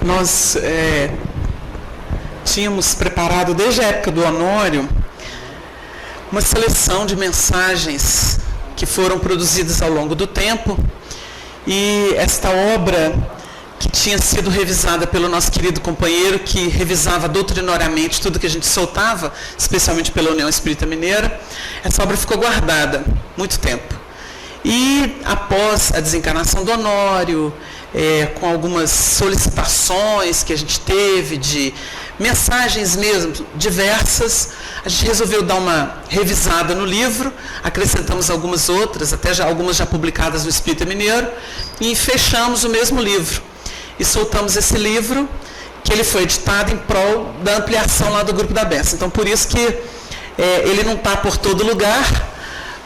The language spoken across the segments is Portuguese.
Nós tínhamos preparado desde a época do Honório uma seleção de mensagens que foram produzidas ao longo do tempo, e esta obra, que tinha sido revisada pelo nosso querido companheiro, que revisava doutrinariamente tudo que a gente soltava, especialmente pela União Espírita Mineira, essa obra ficou guardada muito tempo. E após a desencarnação do Honório, com algumas solicitações que a gente teve de mensagens mesmo diversas, a gente resolveu dar uma revisada no livro, acrescentamos algumas outras, algumas já publicadas no Espírita Mineiro, e fechamos o mesmo livro. E soltamos esse livro, que ele foi editado em prol da ampliação lá do Grupo da Bênção. Então, por isso que ele não está por todo lugar,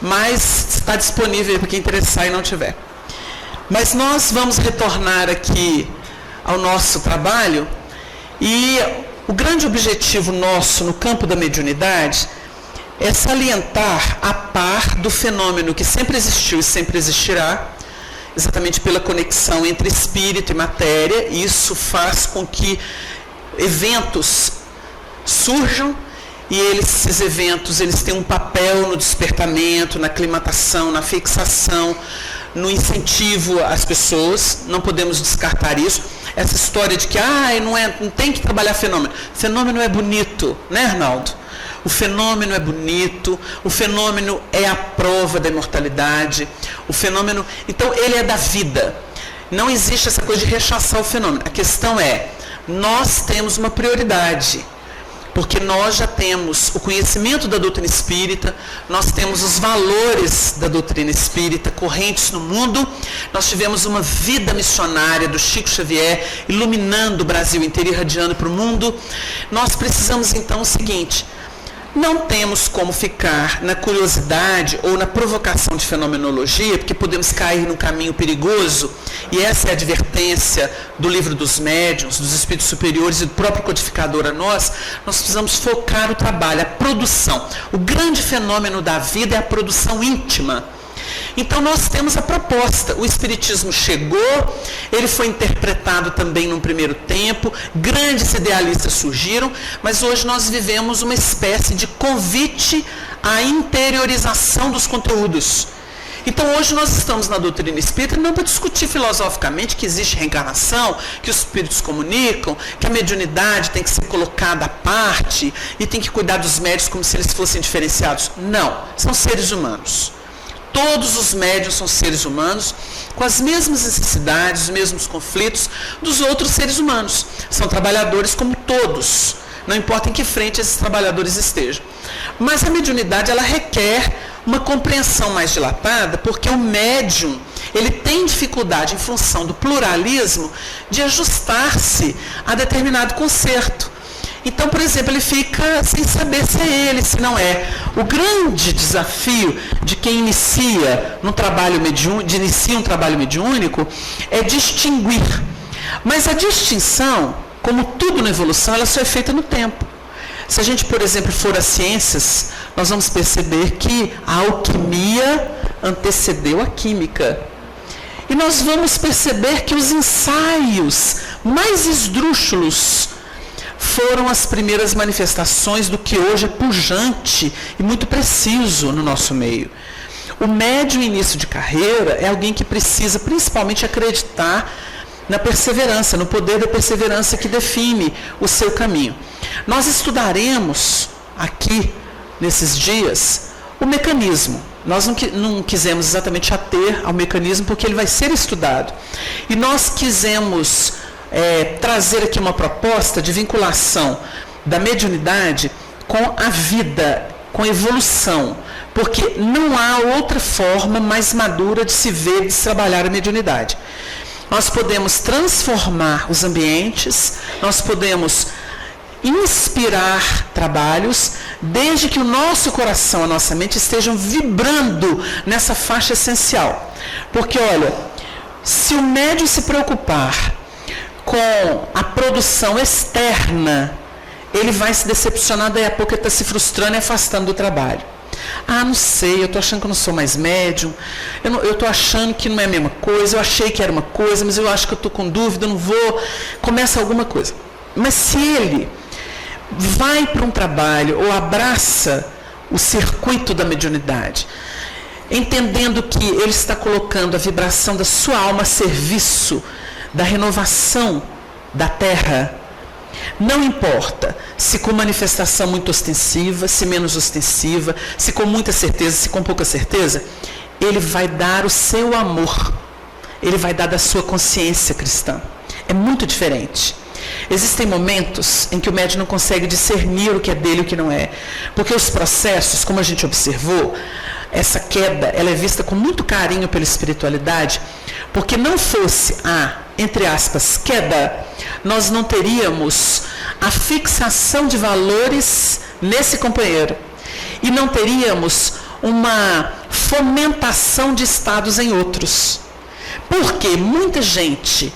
mas está disponível para quem interessar e não tiver. Mas nós vamos retornar aqui ao nosso trabalho, e o grande objetivo nosso no campo da mediunidade é salientar a par do fenômeno que sempre existiu e sempre existirá, exatamente pela conexão entre espírito e matéria. Isso faz com que eventos surjam, e esses eventos eles têm um papel no despertamento, na aclimatação, na fixação, no incentivo às pessoas. Não podemos descartar isso. Essa história de que não tem que trabalhar fenômeno. Fenômeno é bonito, né, Arnaldo? O fenômeno é bonito, o fenômeno é a prova da imortalidade, o fenômeno, então ele é da vida. Não existe essa coisa de rechaçar o fenômeno. A questão é, nós temos uma prioridade, porque nós já temos o conhecimento da doutrina espírita, nós temos os valores da doutrina espírita correntes no mundo, nós tivemos uma vida missionária do Chico Xavier, iluminando o Brasil inteiro, irradiando para o mundo. Nós precisamos então o seguinte: não temos como ficar na curiosidade ou na provocação de fenomenologia, porque podemos cair num caminho perigoso, e essa é a advertência do Livro dos Médiuns, dos Espíritos Superiores e do próprio codificador a nós. Nós precisamos focar o trabalho, a produção. O grande fenômeno da vida é a produção íntima. Então nós temos a proposta, o Espiritismo chegou, ele foi interpretado também num primeiro tempo, grandes idealistas surgiram, mas hoje nós vivemos uma espécie de convite à interiorização dos conteúdos. Então hoje nós estamos na doutrina espírita não para discutir filosoficamente que existe reencarnação, que os espíritos comunicam, que a mediunidade tem que ser colocada à parte e tem que cuidar dos médiuns como se eles fossem diferenciados. Não, são seres humanos. Todos os médiuns são seres humanos, com as mesmas necessidades, os mesmos conflitos dos outros seres humanos. São trabalhadores como todos, não importa em que frente esses trabalhadores estejam. Mas a mediunidade, ela requer uma compreensão mais dilatada, porque o médium, ele tem dificuldade, em função do pluralismo, de ajustar-se a determinado concerto. Então, por exemplo, ele fica sem saber se é ele, se não é. O grande desafio de quem inicia um trabalho mediúnico é distinguir. Mas a distinção, como tudo na evolução, ela só é feita no tempo. Se a gente, por exemplo, for às ciências, nós vamos perceber que a alquimia antecedeu a química. E nós vamos perceber que os ensaios mais esdrúxulos foram as primeiras manifestações do que hoje é pujante e muito preciso no nosso meio. O médium início de carreira é alguém que precisa principalmente acreditar na perseverança, no poder da perseverança que define o seu caminho. Nós estudaremos aqui, nesses dias, o mecanismo. Nós não quisemos exatamente ater ao mecanismo, porque ele vai ser estudado. E nós quisemos trazer aqui uma proposta de vinculação da mediunidade com a vida, com a evolução, porque não há outra forma mais madura de se ver, de se trabalhar a mediunidade. Nós podemos transformar os ambientes, nós podemos inspirar trabalhos, desde que o nosso coração, a nossa mente estejam vibrando nessa faixa essencial. Porque, olha, se o médium se preocupar com a produção externa, ele vai se decepcionar, daí a pouco ele está se frustrando e afastando do trabalho. Ah, não sei, eu estou achando que eu não sou mais médium, eu estou achando que não é a mesma coisa, eu achei que era uma coisa, mas eu acho que eu estou com dúvida, eu não vou. Começa alguma coisa. Mas se ele vai para um trabalho ou abraça o circuito da mediunidade, entendendo que ele está colocando a vibração da sua alma a serviço da renovação da Terra, não importa se com manifestação muito ostensiva, se menos ostensiva, se com muita certeza, se com pouca certeza, ele vai dar o seu amor, ele vai dar da sua consciência cristã. É muito diferente. Existem momentos em que o médium não consegue discernir o que é dele e o que não é, porque os processos, como a gente observou, essa queda, ela é vista com muito carinho pela espiritualidade, porque não fosse a, entre aspas, queda, nós não teríamos a fixação de valores nesse companheiro e não teríamos uma fomentação de estados em outros. Porque muita gente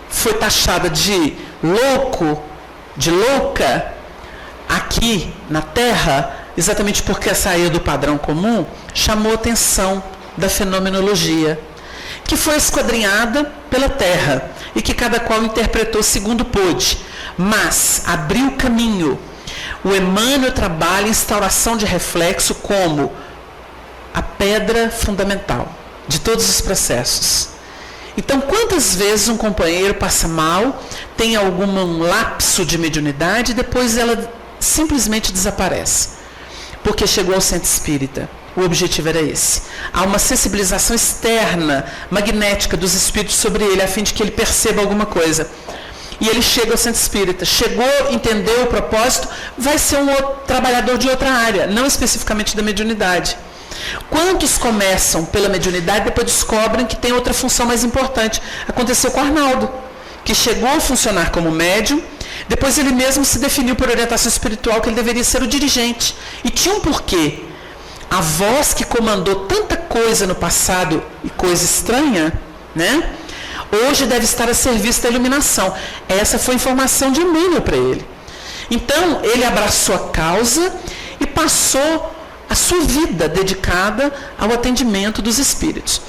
foi taxada de louco, de louca, aqui na Terra, exatamente porque a saída do padrão comum chamou a atenção da fenomenologia, que foi esquadrinhada pela Terra e que cada qual interpretou segundo pôde, mas abriu caminho. O Emmanuel trabalha em instauração de reflexo como a pedra fundamental de todos os processos. Então, quantas vezes um companheiro passa mal, tem algum lapso de mediunidade e depois ela simplesmente desaparece, porque chegou ao centro espírita. O objetivo era esse. Há uma sensibilização externa, magnética dos espíritos sobre ele, a fim de que ele perceba alguma coisa. E ele chega ao centro espírita. Chegou, entendeu o propósito, vai ser um outro trabalhador de outra área, não especificamente da mediunidade. Quantos começam pela mediunidade e depois descobrem que tem outra função mais importante? Aconteceu com Arnaldo, que chegou a funcionar como médium, depois ele mesmo se definiu por orientação espiritual que ele deveria ser o dirigente. E tinha um porquê. A voz que comandou tanta coisa no passado e coisa estranha, né? Hoje deve estar a serviço da iluminação. Essa foi a informação de Emmanuel para ele. Então, ele abraçou a causa e passou a sua vida dedicada ao atendimento dos espíritos.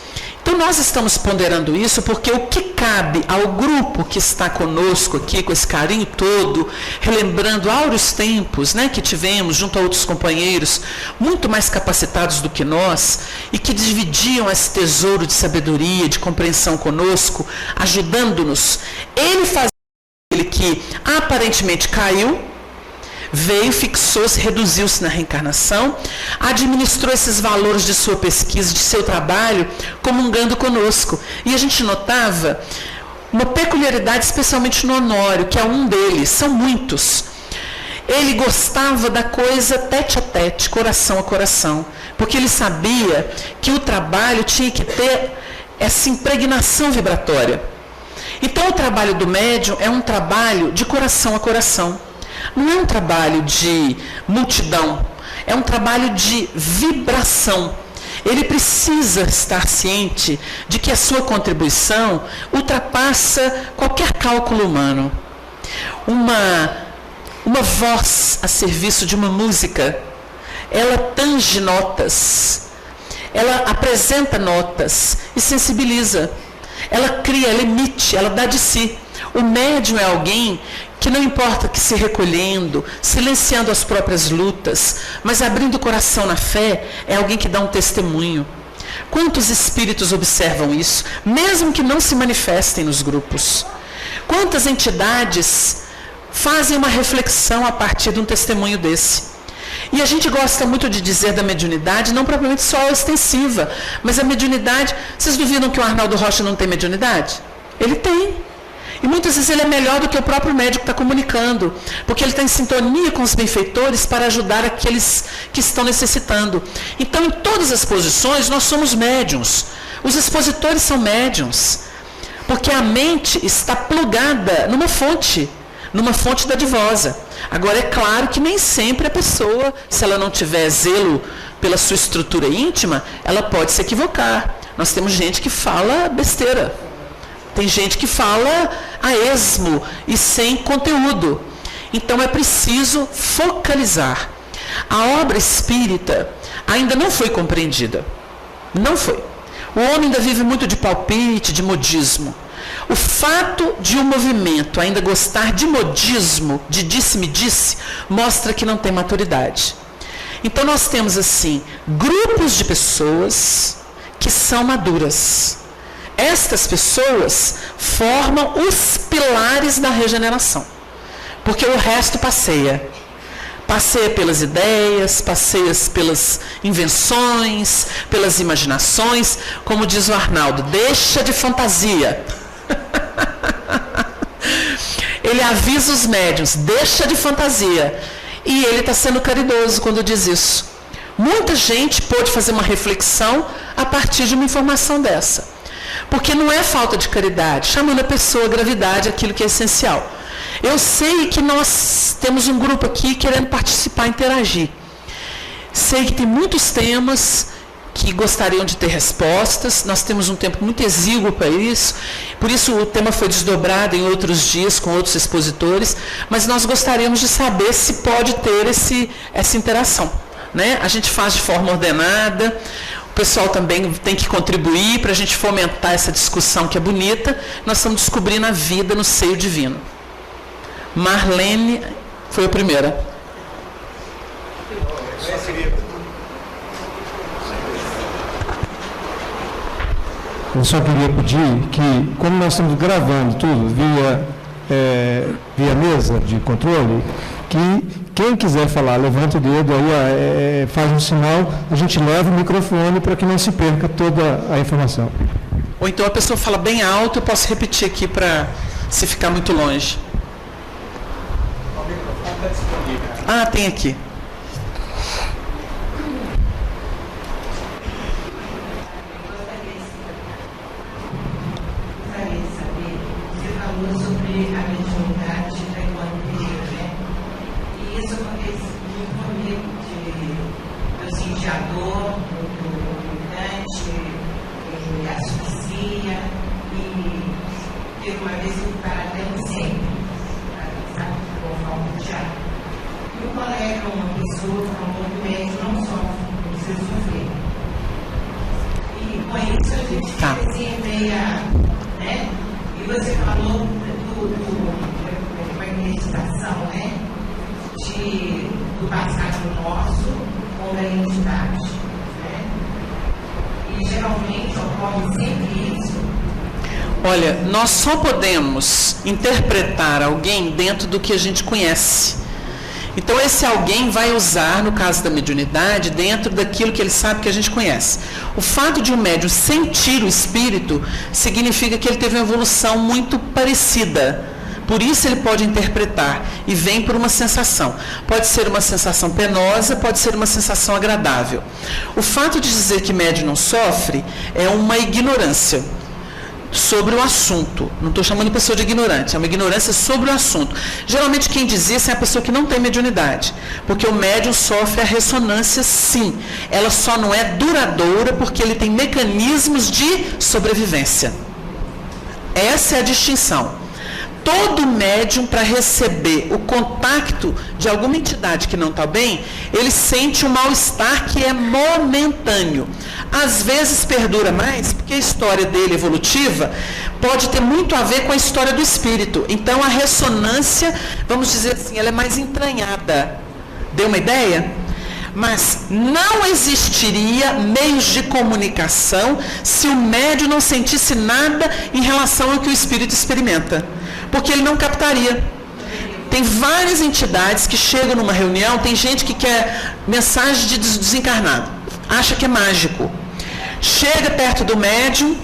Então, nós estamos ponderando isso porque o que cabe ao grupo que está conosco aqui, com esse carinho todo, relembrando áureos tempos, né, que tivemos junto a outros companheiros, muito mais capacitados do que nós, e que dividiam esse tesouro de sabedoria, de compreensão conosco, ajudando-nos. Ele fazia aquele que aparentemente caiu, veio, fixou-se, reduziu-se na reencarnação, administrou esses valores de sua pesquisa, de seu trabalho, comungando conosco. E a gente notava uma peculiaridade, especialmente no Honório, que é um deles, são muitos. Ele gostava da coisa tete a tete, coração a coração, porque ele sabia que o trabalho tinha que ter essa impregnação vibratória. Então, o trabalho do médium é um trabalho de coração a coração. Não é um trabalho de multidão, é um trabalho de vibração. Ele precisa estar ciente de que a sua contribuição ultrapassa qualquer cálculo humano. Uma voz a serviço de uma música, ela tange notas, ela apresenta notas e sensibiliza. Ela cria, ela emite, ela dá de si. O médium é alguém que não importa que se recolhendo, silenciando as próprias lutas, mas abrindo o coração na fé, é alguém que dá um testemunho. Quantos espíritos observam isso, mesmo que não se manifestem nos grupos? Quantas entidades fazem uma reflexão a partir de um testemunho desse? E a gente gosta muito de dizer da mediunidade, não propriamente só ostensiva, mas a mediunidade, vocês duvidam que o Arnaldo Rocha não tem mediunidade? Ele tem. E muitas vezes ele é melhor do que o próprio médico que está comunicando, porque ele está em sintonia com os benfeitores para ajudar aqueles que estão necessitando. Então, em todas as posições, nós somos médiuns. Os expositores são médiuns, porque a mente está plugada numa fonte dadivosa. Agora, é claro que nem sempre a pessoa, se ela não tiver zelo pela sua estrutura íntima, ela pode se equivocar. Nós temos gente que fala besteira. Tem gente que fala a esmo e sem conteúdo. Então é preciso focalizar. A obra espírita ainda não foi compreendida. Não foi. O homem ainda vive muito de palpite, de modismo. O fato de um movimento ainda gostar de modismo, de disse-me-disse, mostra que não tem maturidade. Então nós temos assim, grupos de pessoas que são maduras. Estas pessoas formam os pilares da regeneração. Porque o resto passeia. Passeia pelas ideias, passeia pelas invenções, pelas imaginações. Como diz o Arnaldo, deixa de fantasia. Ele avisa os médiuns, deixa de fantasia. E ele está sendo caridoso quando diz isso. Muita gente pôde fazer uma reflexão a partir de uma informação dessa. Porque não é falta de caridade, chamando a pessoa a gravidade, aquilo que é essencial. Eu sei que nós temos um grupo aqui querendo participar, interagir. Sei que tem muitos temas que gostariam de ter respostas, nós temos um tempo muito exíguo para isso, por isso o tema foi desdobrado em outros dias com outros expositores, mas nós gostaríamos de saber se pode ter essa interação. Né? A gente faz de forma ordenada, o pessoal também tem que contribuir para a gente fomentar essa discussão que é bonita, nós estamos descobrindo a vida no seio divino. Marlene foi a primeira. Eu só queria pedir que, como nós estamos gravando tudo via mesa de controle, que quem quiser falar, levanta o dedo, aí faz um sinal, a gente leva o microfone para que não se perca toda a informação. Ou então a pessoa fala bem alto, eu posso repetir aqui para se ficar muito longe. O microfone está disponível. Ah, tem aqui. Olha, nós só podemos interpretar alguém dentro do que a gente conhece. Então, esse alguém vai usar, no caso da mediunidade, dentro daquilo que ele sabe que a gente conhece. O fato de um médium sentir o espírito significa que ele teve uma evolução muito parecida. Por isso ele pode interpretar e vem por uma sensação. Pode ser uma sensação penosa, pode ser uma sensação agradável. O fato de dizer que médium não sofre é uma ignorância sobre o assunto. Não estou chamando a pessoa de ignorante, é uma ignorância sobre o assunto. Geralmente quem diz isso é a pessoa que não tem mediunidade, porque o médium sofre a ressonância sim. Ela só não é duradoura porque ele tem mecanismos de sobrevivência. Essa é a distinção. Todo médium, para receber o contato de alguma entidade que não está bem, ele sente um mal-estar que é momentâneo. Às vezes perdura mais, porque a história dele evolutiva pode ter muito a ver com a história do espírito. Então a ressonância, vamos dizer assim, ela é mais entranhada. Deu uma ideia? Mas não existiria meios de comunicação se o médium não sentisse nada em relação ao que o espírito experimenta. Porque ele não captaria. Tem várias entidades que chegam numa reunião, tem gente que quer mensagem de desencarnado, acha que é mágico. Chega perto do médium,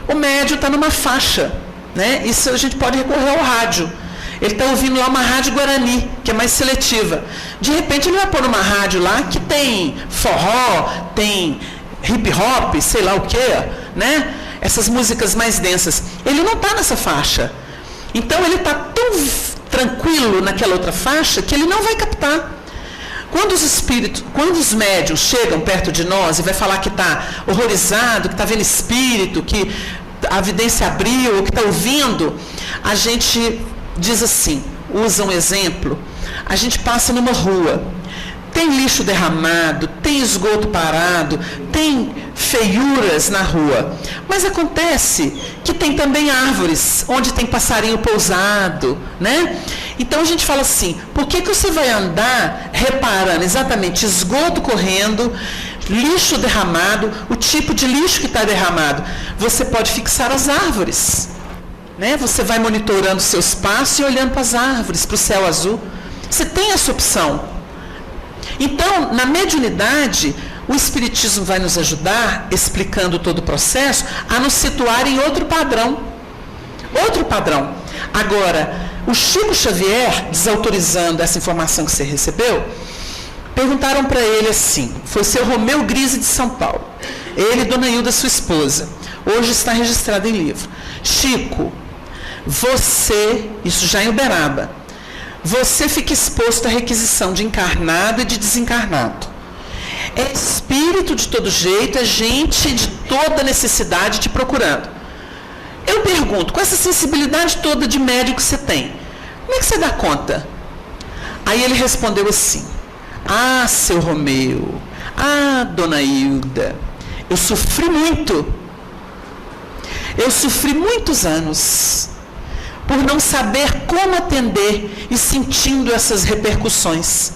o médium está numa faixa, né? Isso a gente pode recorrer ao rádio. Ele está ouvindo lá uma rádio Guarani, que é mais seletiva. De repente ele vai pôr uma rádio lá que tem forró, tem hip hop, sei lá o quê, né? Essas músicas mais densas. Ele não está nessa faixa. Então ele está tão tranquilo naquela outra faixa que ele não vai captar. Quando os médiuns chegam perto de nós e vai falar que está horrorizado, que está vendo espírito, que a vidência abriu, que está ouvindo, a gente diz assim, usa um exemplo, a gente passa numa rua, tem lixo derramado, tem esgoto parado, tem feiuras na rua. Mas acontece que tem também árvores, onde tem passarinho pousado, né? Então a gente fala assim, por que você vai andar reparando exatamente esgoto correndo, lixo derramado, o tipo de lixo que está derramado? Você pode fixar as árvores, né? Você vai monitorando o seu espaço e olhando para as árvores, para o céu azul. Você tem essa opção. Então, na mediunidade, o Espiritismo vai nos ajudar, explicando todo o processo, a nos situar em outro padrão. Outro padrão. Agora, o Chico Xavier, desautorizando essa informação que você recebeu, perguntaram para ele assim, foi seu Romeu Grise de São Paulo, ele e Dona Hilda, sua esposa, hoje está registrado em livro. Chico, você, isso já em Uberaba, você fica exposto à requisição de encarnado e de desencarnado. É espírito de todo jeito, é gente de toda necessidade te procurando. Eu pergunto, com essa sensibilidade toda de médium que você tem, como é que você dá conta? Aí ele respondeu assim, ah, seu Romeu, ah, Dona Hilda, eu sofri muito. Eu sofri muitos anos por não saber como atender e sentindo essas repercussões.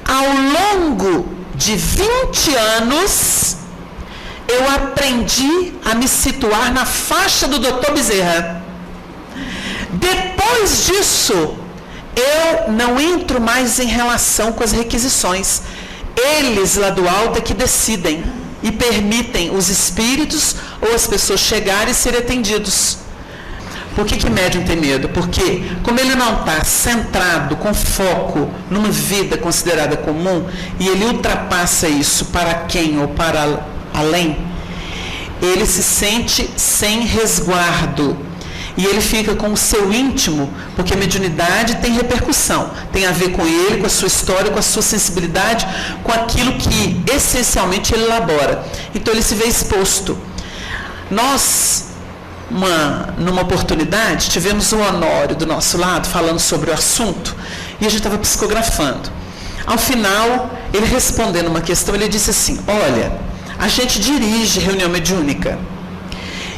Ao longo de 20 anos, eu aprendi a me situar na faixa do Dr. Bezerra. Depois disso, eu não entro mais em relação com as requisições. Eles lá do alto é que decidem e permitem os espíritos ou as pessoas chegarem e serem atendidos. Por que médium tem medo? Porque, como ele não está centrado, com foco, numa vida considerada comum, e ele ultrapassa isso para quem ou para além, ele se sente sem resguardo. E ele fica com o seu íntimo, porque a mediunidade tem repercussão, tem a ver com ele, com a sua história, com a sua sensibilidade, com aquilo que essencialmente ele elabora. Então ele se vê exposto. Nós, numa oportunidade, tivemos o Honório do nosso lado falando sobre o assunto e a gente estava psicografando. Ao final, ele respondendo uma questão, ele disse assim, olha, a gente dirige reunião mediúnica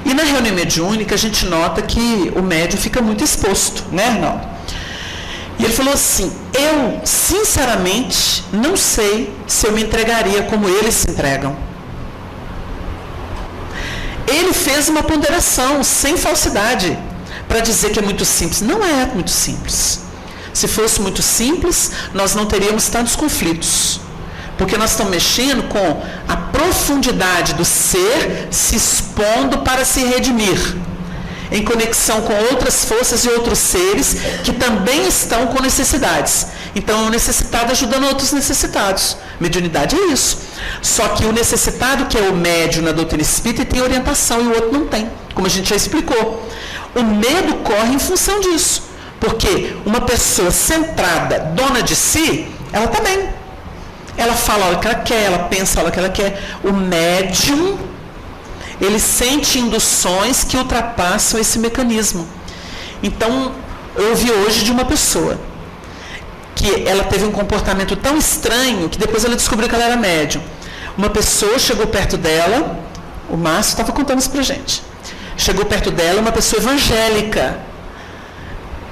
e na reunião mediúnica a gente nota que o médium fica muito exposto, né, Arnaldo? E ele falou assim, eu sinceramente não sei se eu me entregaria como eles se entregam. Ele fez uma ponderação, sem falsidade, para dizer que é muito simples. Não é muito simples. Se fosse muito simples, nós não teríamos tantos conflitos. Porque nós estamos mexendo com a profundidade do ser se expondo para se redimir, em conexão com outras forças e outros seres que também estão com necessidades. Então, o necessitado ajudando outros necessitados. Mediunidade é isso. Só que o necessitado, que é o médium na doutrina espírita, tem orientação e o outro não tem, como a gente já explicou. O medo corre em função disso. Porque uma pessoa centrada, dona de si, ela está bem. Ela fala a hora que ela quer, ela pensa a hora que ela quer. O médium, ele sente induções que ultrapassam esse mecanismo. Então, eu ouvi hoje de uma pessoa que ela teve um comportamento tão estranho que depois ela descobriu que ela era médium. Uma pessoa chegou perto dela, o Márcio estava contando isso pra gente. Chegou perto dela uma pessoa evangélica,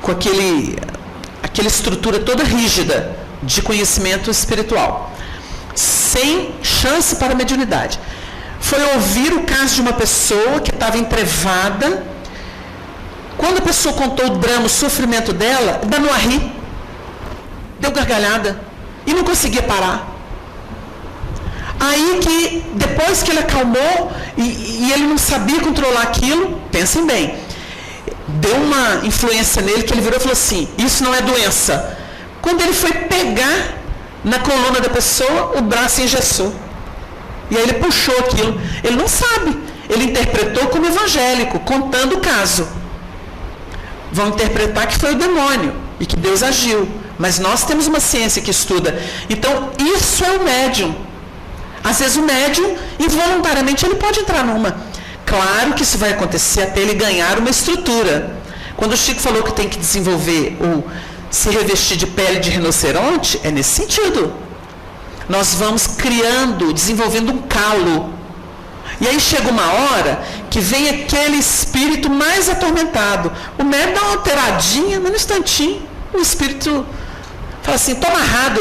com aquela estrutura toda rígida de conhecimento espiritual, sem chance para a mediunidade. Foi ouvir o caso de uma pessoa que estava entrevada. Quando a pessoa contou o drama, o sofrimento dela, danou a rir, deu gargalhada e não conseguia parar. Aí que, depois que ele acalmou e ele não sabia controlar aquilo, pensem bem, deu uma influência nele que ele virou e falou assim, isso não é doença. Quando ele foi pegar na coluna da pessoa, o braço engessou. E aí ele puxou aquilo. Ele não sabe. Ele interpretou como evangélico, contando o caso. Vão interpretar que foi o demônio e que Deus agiu. Mas nós temos uma ciência que estuda. Então, isso é o médium. Às vezes o médium, involuntariamente, ele pode entrar numa. Claro que isso vai acontecer até ele ganhar uma estrutura. Quando o Chico falou que tem que desenvolver ou se revestir de pele de rinoceronte, é nesse sentido. nós vamos criando, desenvolvendo um calo. E aí chega uma hora que vem aquele espírito mais atormentado. O médium dá uma alteradinha, mas no instantinho, o espírito fala assim, estou amarrado.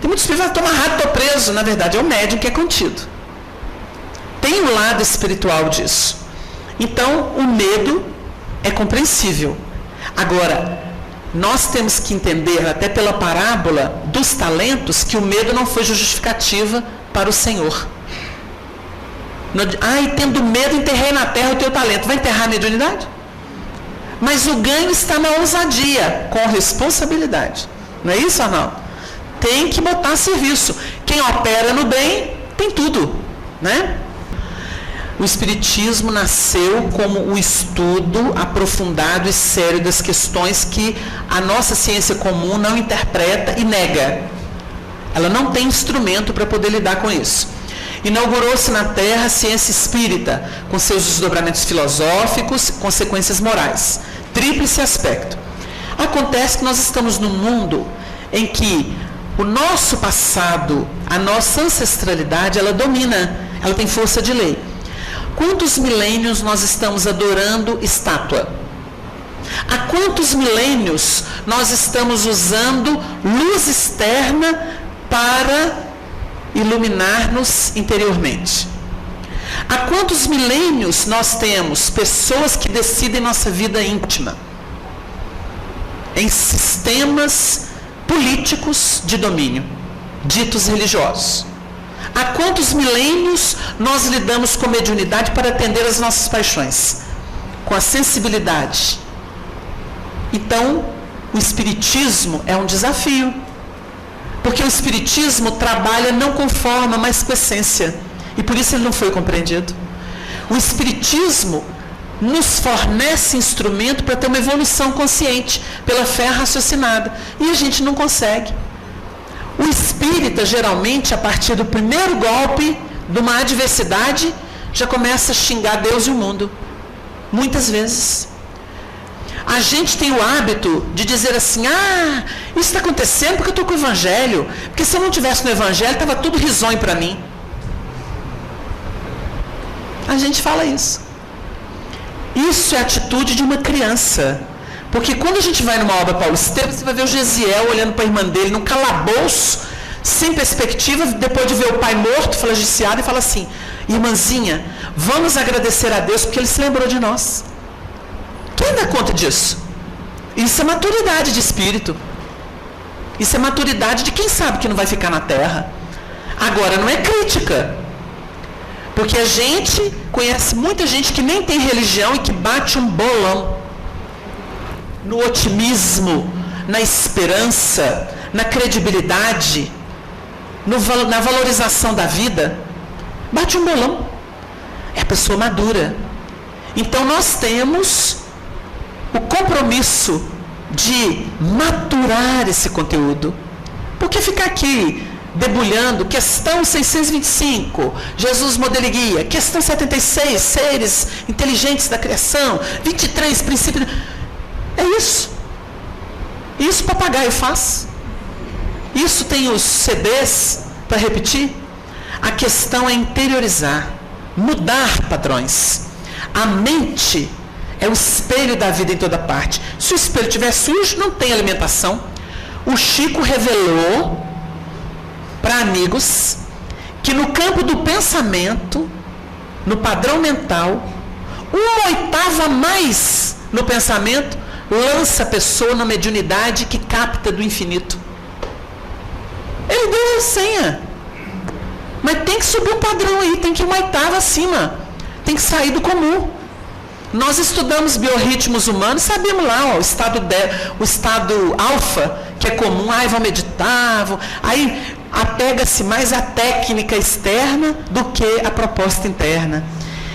Tem muito espírito que fala, estou amarrado, estou preso. Na verdade, é o médium que é contido. Tem um lado espiritual disso. Então, o medo é compreensível. Agora, nós temos que entender, até pela parábola dos talentos, que o medo não foi justificativa para o Senhor. Ai, tendo medo, enterrei na terra o teu talento. Vai enterrar a mediunidade? Mas o ganho está na ousadia, com responsabilidade. Não é isso, Arnaldo? Tem que botar a serviço. Quem opera no bem, tem tudo, né? O Espiritismo nasceu como um estudo aprofundado e sério das questões que a nossa ciência comum não interpreta e nega. Ela não tem instrumento para poder lidar com isso. Inaugurou-se na Terra a ciência espírita, com seus desdobramentos filosóficos, consequências morais. Tríplice aspecto. Acontece que nós estamos num mundo em que o nosso passado, a nossa ancestralidade, ela domina, ela tem força de lei. Quantos milênios nós estamos adorando estátua? Há quantos milênios nós estamos usando luz externa para iluminar-nos interiormente? Há quantos milênios nós temos pessoas que decidem nossa vida íntima em sistemas políticos de domínio, ditos religiosos? Há quantos milênios nós lidamos com mediunidade para atender as nossas paixões? Com a sensibilidade. Então, o Espiritismo é um desafio. Porque o Espiritismo trabalha não com forma, mas com essência. E por isso ele não foi compreendido. O Espiritismo nos fornece instrumento para ter uma evolução consciente, pela fé raciocinada. E a gente não consegue. O espírita, geralmente, a partir do primeiro golpe de uma adversidade, já começa a xingar Deus e o mundo. Muitas vezes. A gente tem o hábito de dizer assim, isso está acontecendo porque eu estou com o Evangelho. Porque se eu não tivesse no Evangelho, estava tudo risonho para mim. A gente fala isso. Isso é a atitude de uma criança. Porque quando a gente vai numa obra Paulo Estevam, você vai ver o Gesiel olhando para a irmã dele num calabouço, sem perspectiva, depois de ver o pai morto, flagiciado, e fala assim, irmãzinha, vamos agradecer a Deus porque ele se lembrou de nós. Quem dá conta disso? Isso é maturidade de espírito. Isso é maturidade de quem sabe que não vai ficar na terra. Agora, não é crítica. Porque a gente conhece muita gente que nem tem religião e que bate um bolão no otimismo, na esperança, na credibilidade, na valorização da vida. Bate um bolão. É a pessoa madura. Então nós temos o compromisso de maturar esse conteúdo. Porque ficar aqui debulhando, questão 625, Jesus modelo e guia, questão 76, seres inteligentes da criação, 23, princípio... É isso. Isso o papagaio faz. Isso tem os CDs para repetir. A questão é interiorizar, mudar padrões. A mente é o espelho da vida em toda parte. Se o espelho estiver sujo, não tem alimentação. O Chico revelou para amigos que no campo do pensamento, no padrão mental, 1/8 a mais no pensamento lança a pessoa na mediunidade que capta do infinito. Ele deu a senha. Mas tem que subir um padrão aí, tem que ir 1/8 acima. Tem que sair do comum. Nós estudamos biorritmos humanos, sabemos lá, o estado alfa, que é comum, vão meditar, aí apega-se mais à técnica externa do que à proposta interna.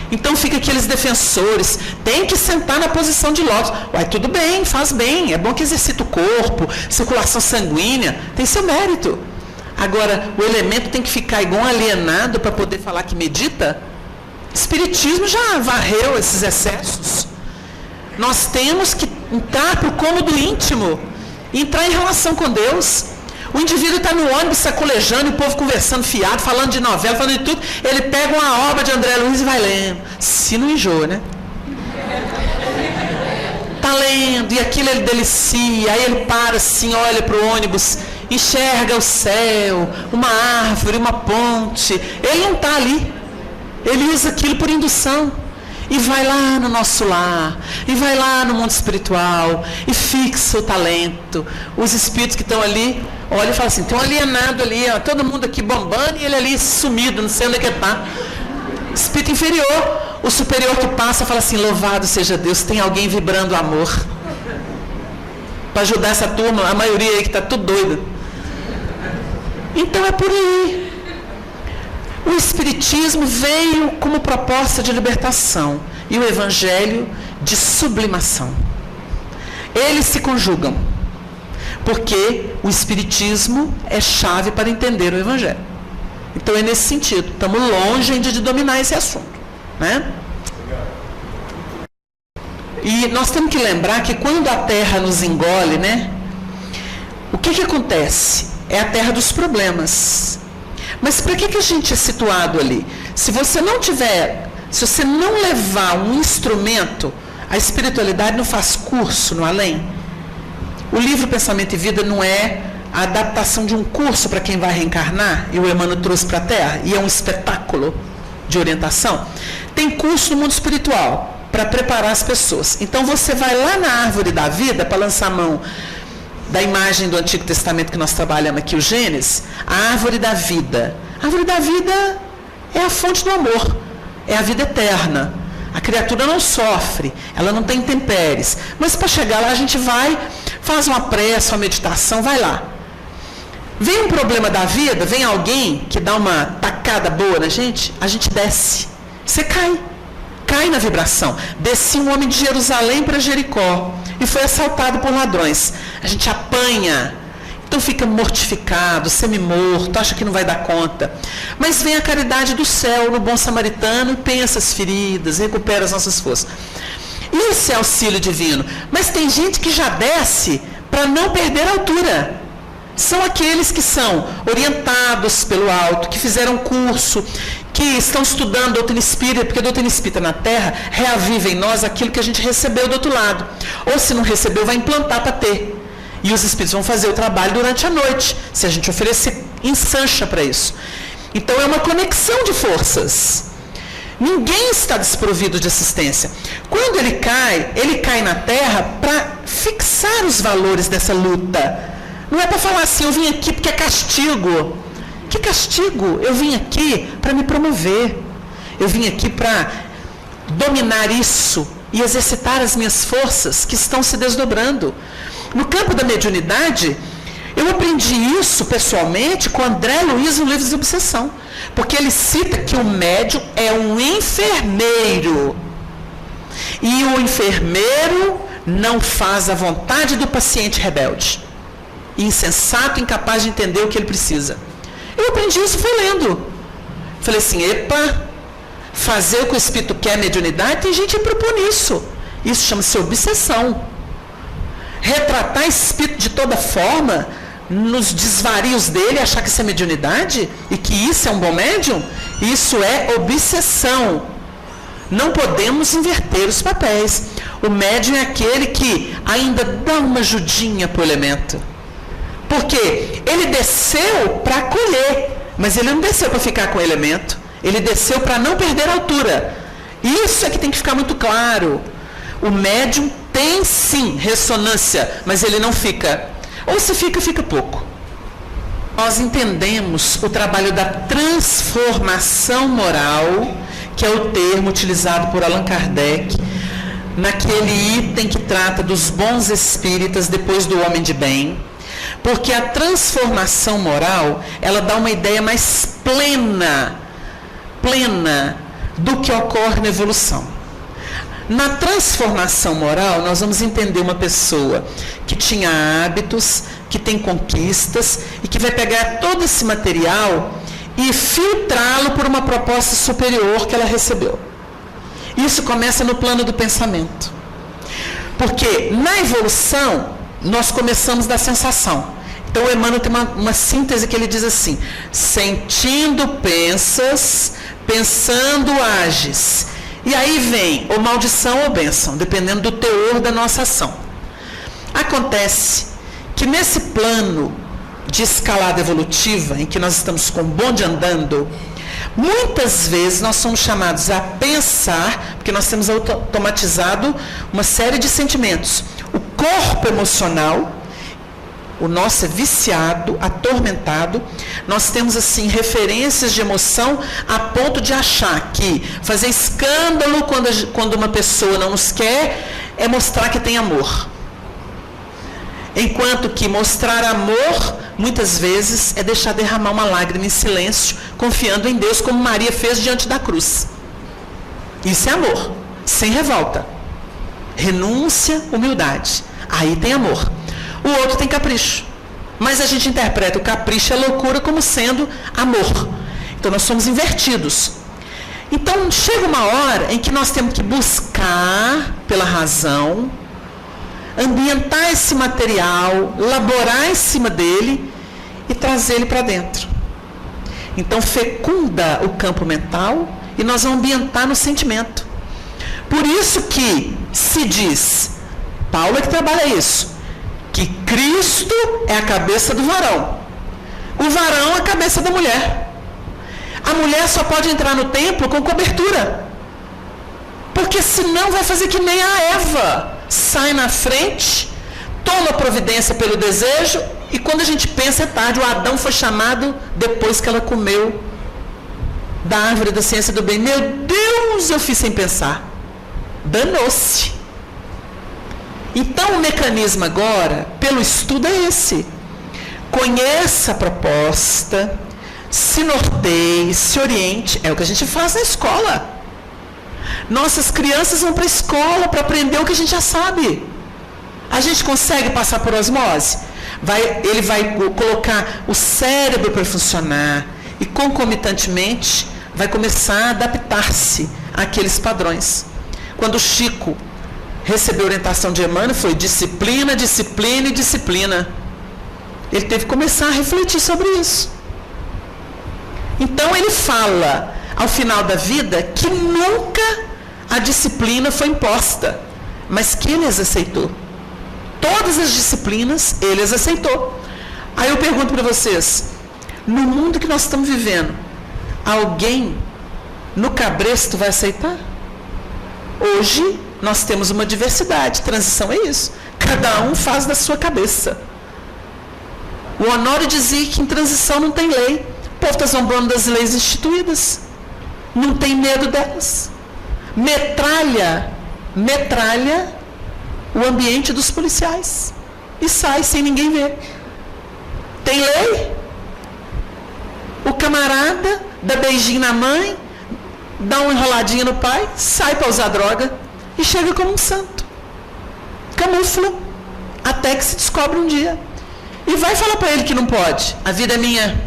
Então fica aqueles defensores, tem que sentar na posição de lótus. Tudo bem, faz bem, é bom que exercita o corpo, circulação sanguínea, tem seu mérito. Agora, o elemento tem que ficar igual um alienado para poder falar que medita? Espiritismo já varreu esses excessos. Nós temos que entrar para o cômodo íntimo, entrar em relação com Deus. O indivíduo está no ônibus sacolejando, o povo conversando fiado, falando de novela, falando de tudo. Ele pega uma obra de André Luiz e vai lendo. Se não enjoa, né? Está lendo, e aquilo ele delicia. Aí ele para assim, olha para o ônibus, enxerga o céu, uma árvore, uma ponte. Ele não está ali. Ele usa aquilo por indução. E vai lá no nosso lar, e vai lá no mundo espiritual, e fixa o talento. Os espíritos que estão ali, olha e fala assim, tem um alienado ali, ó, todo mundo aqui bombando, e ele ali sumido, não sei onde é que está. Espírito inferior, o superior que passa fala assim, louvado seja Deus, tem alguém vibrando amor. Para ajudar essa turma, a maioria aí que está tudo doida. Então é por aí. O Espiritismo veio como proposta de libertação e o Evangelho de sublimação. Eles se conjugam, porque o Espiritismo é chave para entender o Evangelho. Então é nesse sentido, estamos longe ainda de dominar esse assunto, né? E nós temos que lembrar que quando a Terra nos engole, né? O que acontece? É a terra dos problemas. Mas para que a gente é situado ali? Se você não levar um instrumento, a espiritualidade não faz curso no além. O livro Pensamento e Vida não é a adaptação de um curso para quem vai reencarnar, e o Emmanuel trouxe para a Terra, e é um espetáculo de orientação. Tem curso no mundo espiritual para preparar as pessoas. Então você vai lá na árvore da vida para lançar a mão da imagem do Antigo Testamento que nós trabalhamos aqui, o Gênesis, a árvore da vida. A árvore da vida é a fonte do amor, é a vida eterna. A criatura não sofre, ela não tem intempéries. Mas para chegar lá a gente vai, faz uma prece, uma meditação, vai lá. Vem um problema da vida, vem alguém que dá uma tacada boa na gente, a gente desce. Você cai na vibração. Descia um homem de Jerusalém para Jericó e foi assaltado por ladrões. A gente apanha, então fica mortificado, semi-morto, acha que não vai dar conta. Mas vem a caridade do céu no bom samaritano e pensa as feridas, recupera as nossas forças. Isso é auxílio divino. Mas tem gente que já desce para não perder a altura. São aqueles que são orientados pelo alto, que fizeram curso, que estão estudando doutrina espírita, porque a doutrina espírita na Terra reaviva em nós aquilo que a gente recebeu do outro lado. Ou se não recebeu, vai implantar para ter. E os espíritos vão fazer o trabalho durante a noite, se a gente oferecer ensancha para isso. Então é uma conexão de forças. Ninguém está desprovido de assistência. Quando ele cai na Terra para fixar os valores dessa luta. Não é para falar assim, eu vim aqui porque é castigo. Que castigo? Eu vim aqui para me promover. Eu vim aqui para dominar isso e exercitar as minhas forças que estão se desdobrando. No campo da mediunidade, eu aprendi isso pessoalmente com André Luiz no livro de Obsessão. Porque ele cita que o médium é um enfermeiro. E o enfermeiro não faz a vontade do paciente rebelde. Insensato, incapaz de entender o que ele precisa. Eu aprendi isso, fui lendo. Falei assim, fazer o que o espírito quer, mediunidade, tem gente que propõe isso. Isso chama-se obsessão. Retratar espírito de toda forma, nos desvarios dele, achar que isso é mediunidade, e que isso é um bom médium, isso é obsessão. Não podemos inverter os papéis. O médium é aquele que ainda dá uma ajudinha para o elemento. Porque ele desceu para acolher, mas ele não desceu para ficar com o elemento, ele desceu para não perder a altura. Isso é que tem que ficar muito claro. O médium tem sim ressonância, mas ele não fica. Ou se fica, fica pouco. Nós entendemos o trabalho da transformação moral, que é o termo utilizado por Allan Kardec, naquele item que trata dos bons espíritas depois do homem de bem. Porque a transformação moral, ela dá uma ideia mais plena do que ocorre na evolução. Na transformação moral, nós vamos entender uma pessoa que tinha hábitos, que tem conquistas, e que vai pegar todo esse material e filtrá-lo por uma proposta superior que ela recebeu. Isso começa no plano do pensamento. Porque na evolução, nós começamos da sensação. Então o Emmanuel tem uma síntese que ele diz assim: sentindo pensas, pensando ages. E aí vem ou maldição ou bênção, dependendo do teor da nossa ação. Acontece que nesse plano de escalada evolutiva, em que nós estamos com o bonde andando, muitas vezes nós somos chamados a pensar, porque nós temos automatizado uma série de sentimentos. O corpo emocional, o nosso é viciado, atormentado. Nós temos, assim, referências de emoção a ponto de achar que fazer escândalo quando uma pessoa não nos quer é mostrar que tem amor. Enquanto que mostrar amor, muitas vezes, é deixar derramar uma lágrima em silêncio, confiando em Deus, como Maria fez diante da cruz. Isso é amor, sem revolta. Renúncia, humildade. Aí tem amor. O outro tem capricho. Mas a gente interpreta o capricho e a loucura como sendo amor. Então nós somos invertidos. Então chega uma hora em que nós temos que buscar pela razão, ambientar esse material, laborar em cima dele e trazer ele para dentro. Então fecunda o campo mental e nós vamos ambientar no sentimento. Por isso que se diz, Paulo é que trabalha isso, que Cristo é a cabeça do varão. O varão é a cabeça da mulher. A mulher só pode entrar no templo com cobertura. Porque senão vai fazer que nem a Eva. Sai na frente, toma providência pelo desejo, e quando a gente pensa é tarde. O Adão foi chamado depois que ela comeu da árvore da ciência do bem. Meu Deus, eu fiz sem pensar. Danou-se. Então o mecanismo agora, pelo estudo, é esse. Conheça a proposta, se norteie, se oriente. É o que a gente faz na escola. Nossas crianças vão para a escola para aprender o que a gente já sabe. A gente consegue passar por osmose? Ele vai colocar o cérebro para funcionar e, concomitantemente, vai começar a adaptar-se àqueles padrões. Quando o Chico recebeu orientação de Emmanuel, foi disciplina, disciplina e disciplina. Ele teve que começar a refletir sobre isso. Então ele fala, ao final da vida, que nunca a disciplina foi imposta, mas que ele as aceitou. Todas as disciplinas, ele as aceitou. Aí eu pergunto para vocês, no mundo que nós estamos vivendo, alguém no cabresto vai aceitar? Hoje, nós temos uma diversidade. Transição é isso. Cada um faz da sua cabeça. O Honório dizia que em transição não tem lei. O povo está zombando das leis instituídas. Não tem medo delas. Metralha o ambiente dos policiais. E sai sem ninguém ver. Tem lei? O camarada dá beijinho na mãe, dá uma enroladinha no pai, sai para usar droga e chega como um santo. Camufla. Até que se descobre um dia. E vai falar para ele que não pode. A vida é minha.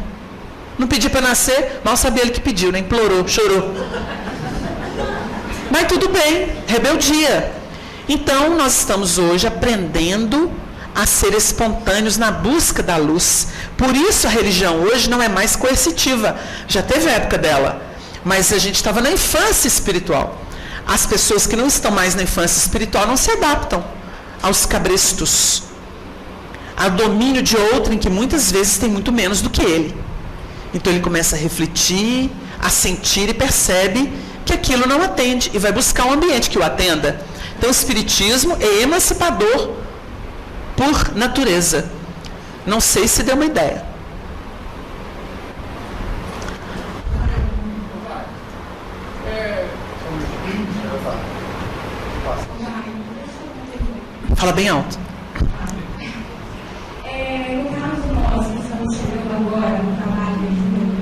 Não pedi para nascer, mal sabia ele que pediu, né? Implorou, chorou. Mas tudo bem, rebeldia. Então, nós estamos hoje aprendendo a ser espontâneos na busca da luz. Por isso a religião hoje não é mais coercitiva. Já teve a época dela. Mas a gente estava na infância espiritual. As pessoas que não estão mais na infância espiritual não se adaptam aos cabrestos, ao domínio de outro em que muitas vezes tem muito menos do que ele. Então ele começa a refletir, a sentir e percebe que aquilo não atende e vai buscar um ambiente que o atenda. Então o espiritismo é emancipador por natureza. Não sei se deu uma ideia. Fala bem alto. No caso nós, que estamos chegando agora no trabalho de junho,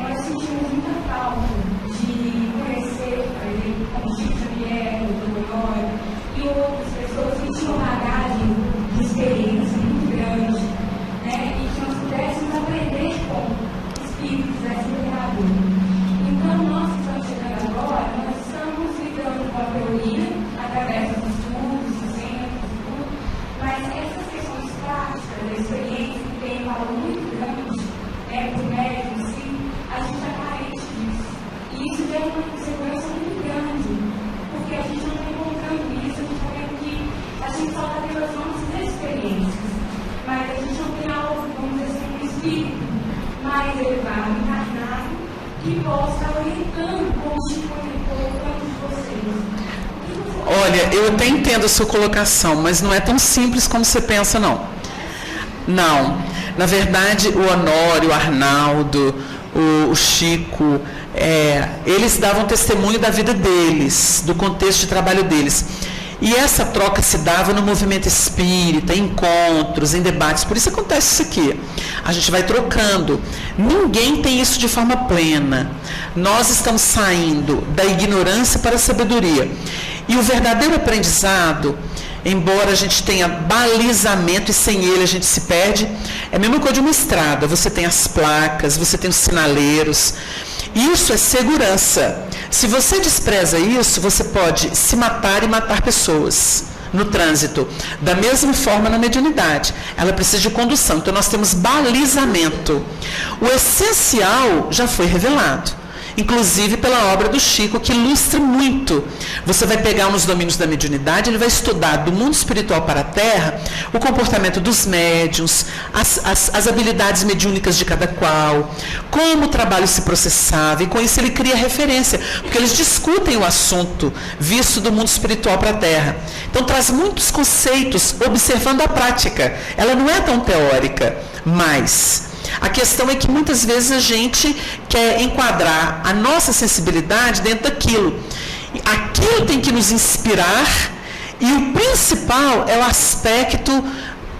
nós sentimos muita falta de conhecer, por exemplo, como Chico Xavier, o Honório e outras pessoas que tinham bagagem de experiência muito grande, né, e que nós pudéssemos aprender com espíritos dessa literatura. Então, nós que estamos chegando agora, nós estamos lidando com a teoria através dos estudos, dos centros, autoescola muito grande, por médico em si, a gente está carente disso. E isso gera uma insegurança muito grande, porque a gente não está encontrando isso, a gente está vendo que a gente só está tendo as nossas experiências, mas a gente não tem algo, vamos dizer assim, um espírito mais elevado, encarnado, que possa estar orientando como se conectou com vocês. Olha, eu até entendo a sua colocação, mas não é tão simples como você pensa, não. Não. Na verdade, o Honório, o Arnaldo, o Chico, eles davam testemunho da vida deles, do contexto de trabalho deles. E essa troca se dava no movimento espírita, em encontros, em debates. Por isso acontece isso aqui. A gente vai trocando. Ninguém tem isso de forma plena. Nós estamos saindo da ignorância para a sabedoria. E o verdadeiro aprendizado, embora a gente tenha balizamento e sem ele a gente se perde, é a mesma coisa de uma estrada. Você tem as placas, você tem os sinaleiros. Isso é segurança. Se você despreza isso, você pode se matar e matar pessoas no trânsito. Da mesma forma na mediunidade. Ela precisa de condução. Então nós temos balizamento. O essencial já foi revelado. Inclusive pela obra do Chico, que ilustra muito. Você vai pegar nos domínios da mediunidade, ele vai estudar do mundo espiritual para a Terra, o comportamento dos médiuns, as habilidades mediúnicas de cada qual, como o trabalho se processava, e com isso ele cria referência, porque eles discutem o assunto visto do mundo espiritual para a Terra. Então traz muitos conceitos, observando a prática. Ela não é tão teórica, mas a questão é que muitas vezes a gente quer enquadrar a nossa sensibilidade dentro daquilo. Aquilo tem que nos inspirar, e o principal é o aspecto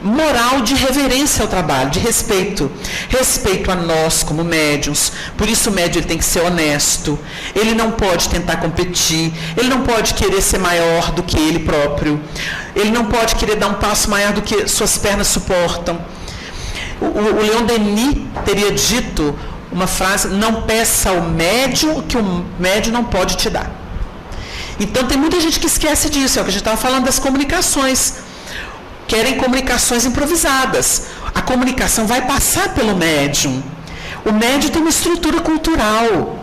moral de reverência ao trabalho, de respeito. Respeito a nós como médiuns. Por isso o médium ele tem que ser honesto. Ele não pode tentar competir. Ele não pode querer ser maior do que ele próprio. Ele não pode querer dar um passo maior do que suas pernas suportam. O Leon Denis teria dito uma frase: não peça ao médium o que o médium não pode te dar. Então tem muita gente que esquece disso, é o que a gente estava falando das comunicações. Querem comunicações improvisadas. A comunicação vai passar pelo médium. O médium tem uma estrutura cultural.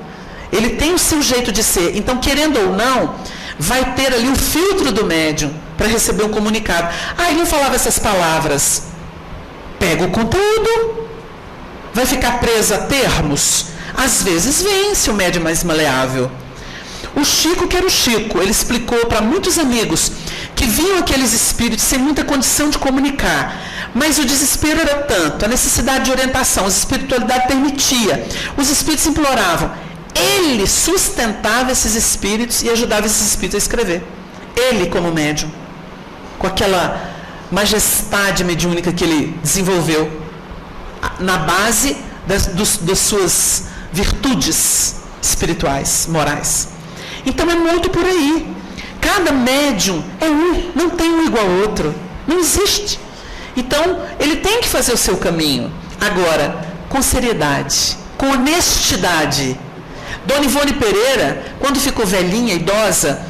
Ele tem o seu jeito de ser. Então, querendo ou não, vai ter ali o filtro do médium para receber um comunicado. Ah, ele não falava essas palavras. Pega o conteúdo, vai ficar preso a termos? Às vezes vence o médium mais maleável. O Chico, que era o Chico, ele explicou para muitos amigos que viam aqueles espíritos sem muita condição de comunicar, mas o desespero era tanto, a necessidade de orientação, a espiritualidade permitia, os espíritos imploravam. Ele sustentava esses espíritos e ajudava esses espíritos a escrever. Ele como médium, com aquela majestade mediúnica que ele desenvolveu na base das suas virtudes espirituais, morais. Então é muito por aí. Cada médium é um, não tem um igual ao outro, não existe. Então ele tem que fazer o seu caminho, agora com seriedade, com honestidade. Dona Ivone Pereira, quando ficou velhinha, idosa,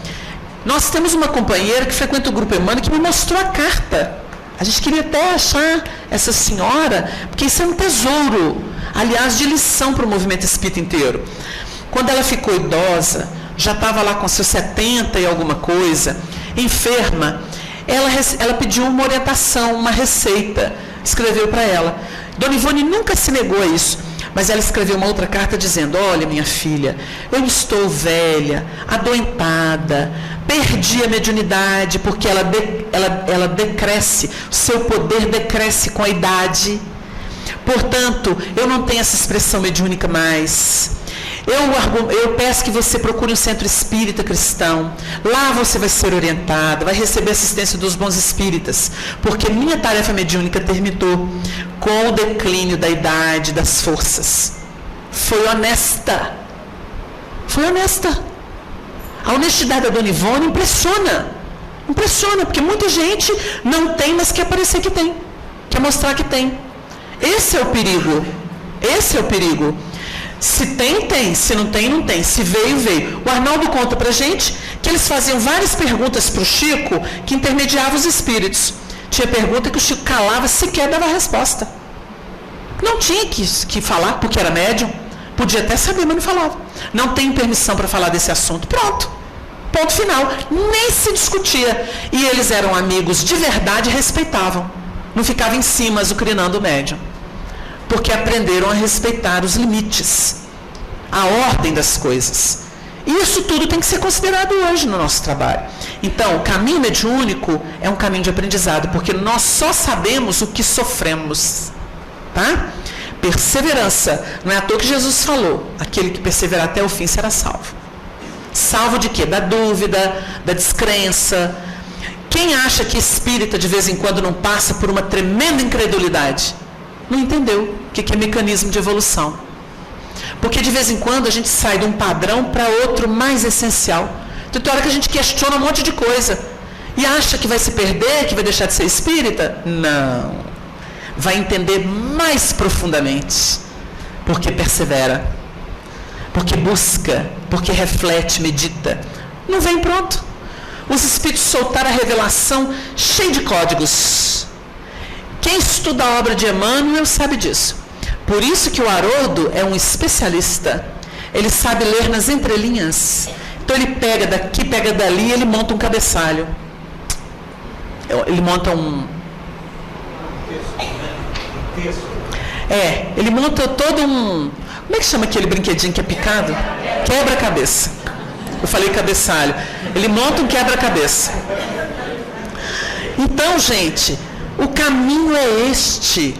nós temos uma companheira que frequenta o Grupo Emmanuel que me mostrou a carta. A gente queria até achar essa senhora, porque isso é um tesouro, aliás, de lição para o movimento espírita inteiro. Quando ela ficou idosa, já estava lá com seus 70 e alguma coisa, enferma, ela pediu uma orientação, uma receita, escreveu para ela. Dona Ivone nunca se negou a isso, mas ela escreveu uma outra carta dizendo: olha, minha filha, eu estou velha, adoentada, perdi a mediunidade, porque ela decresce, o seu poder decresce com a idade. Portanto, eu não tenho essa expressão mediúnica mais. Eu peço que você procure um centro espírita cristão. Lá você vai ser orientada, vai receber assistência dos bons espíritas, porque minha tarefa mediúnica terminou com o declínio da idade, das forças. Foi honesta. Foi honesta. A honestidade da Dona Ivone impressiona. Impressiona, porque muita gente não tem, mas quer parecer que tem. Quer mostrar que tem. Esse é o perigo. Esse é o perigo. Se tem, tem. Se não tem, não tem. Se veio, veio. O Arnaldo conta pra gente que eles faziam várias perguntas para o Chico que intermediavam os espíritos. Tinha pergunta que o Chico calava, sequer dava resposta. Não tinha que falar, porque era médium. Podia até saber, mas não falava. Não tenho permissão para falar desse assunto. Pronto. Ponto final. Nem se discutia. E eles eram amigos de verdade e respeitavam. Não ficava em cima azucrinando o médium. Porque aprenderam a respeitar os limites, a ordem das coisas. E isso tudo tem que ser considerado hoje no nosso trabalho. Então, o caminho mediúnico é um caminho de aprendizado, porque nós só sabemos o que sofremos. Tá? Perseverança. Não é à toa que Jesus falou, aquele que perseverar até o fim será salvo. Salvo de quê? Da dúvida, da descrença. Quem acha que espírita de vez em quando não passa por uma tremenda incredulidade? Não entendeu o que é mecanismo de evolução. Porque de vez em quando a gente sai de um padrão para outro mais essencial. Então tem hora que a gente questiona um monte de coisa e acha que vai se perder, que vai deixar de ser espírita? Não. Vai entender mais profundamente. Porque persevera. Porque busca. Porque reflete, medita. Não vem pronto. Os espíritos soltaram a revelação cheia de códigos. Quem estuda a obra de Emmanuel sabe disso. Por isso que o Haroldo é um especialista. Ele sabe ler nas entrelinhas. Então ele pega daqui, pega dali, ele monta um cabeçalho. Ele monta ele monta todo um... Como é que chama aquele brinquedinho que é picado? Quebra-cabeça. Eu falei cabeçalho. Ele monta um quebra-cabeça. Então, gente, o caminho é este.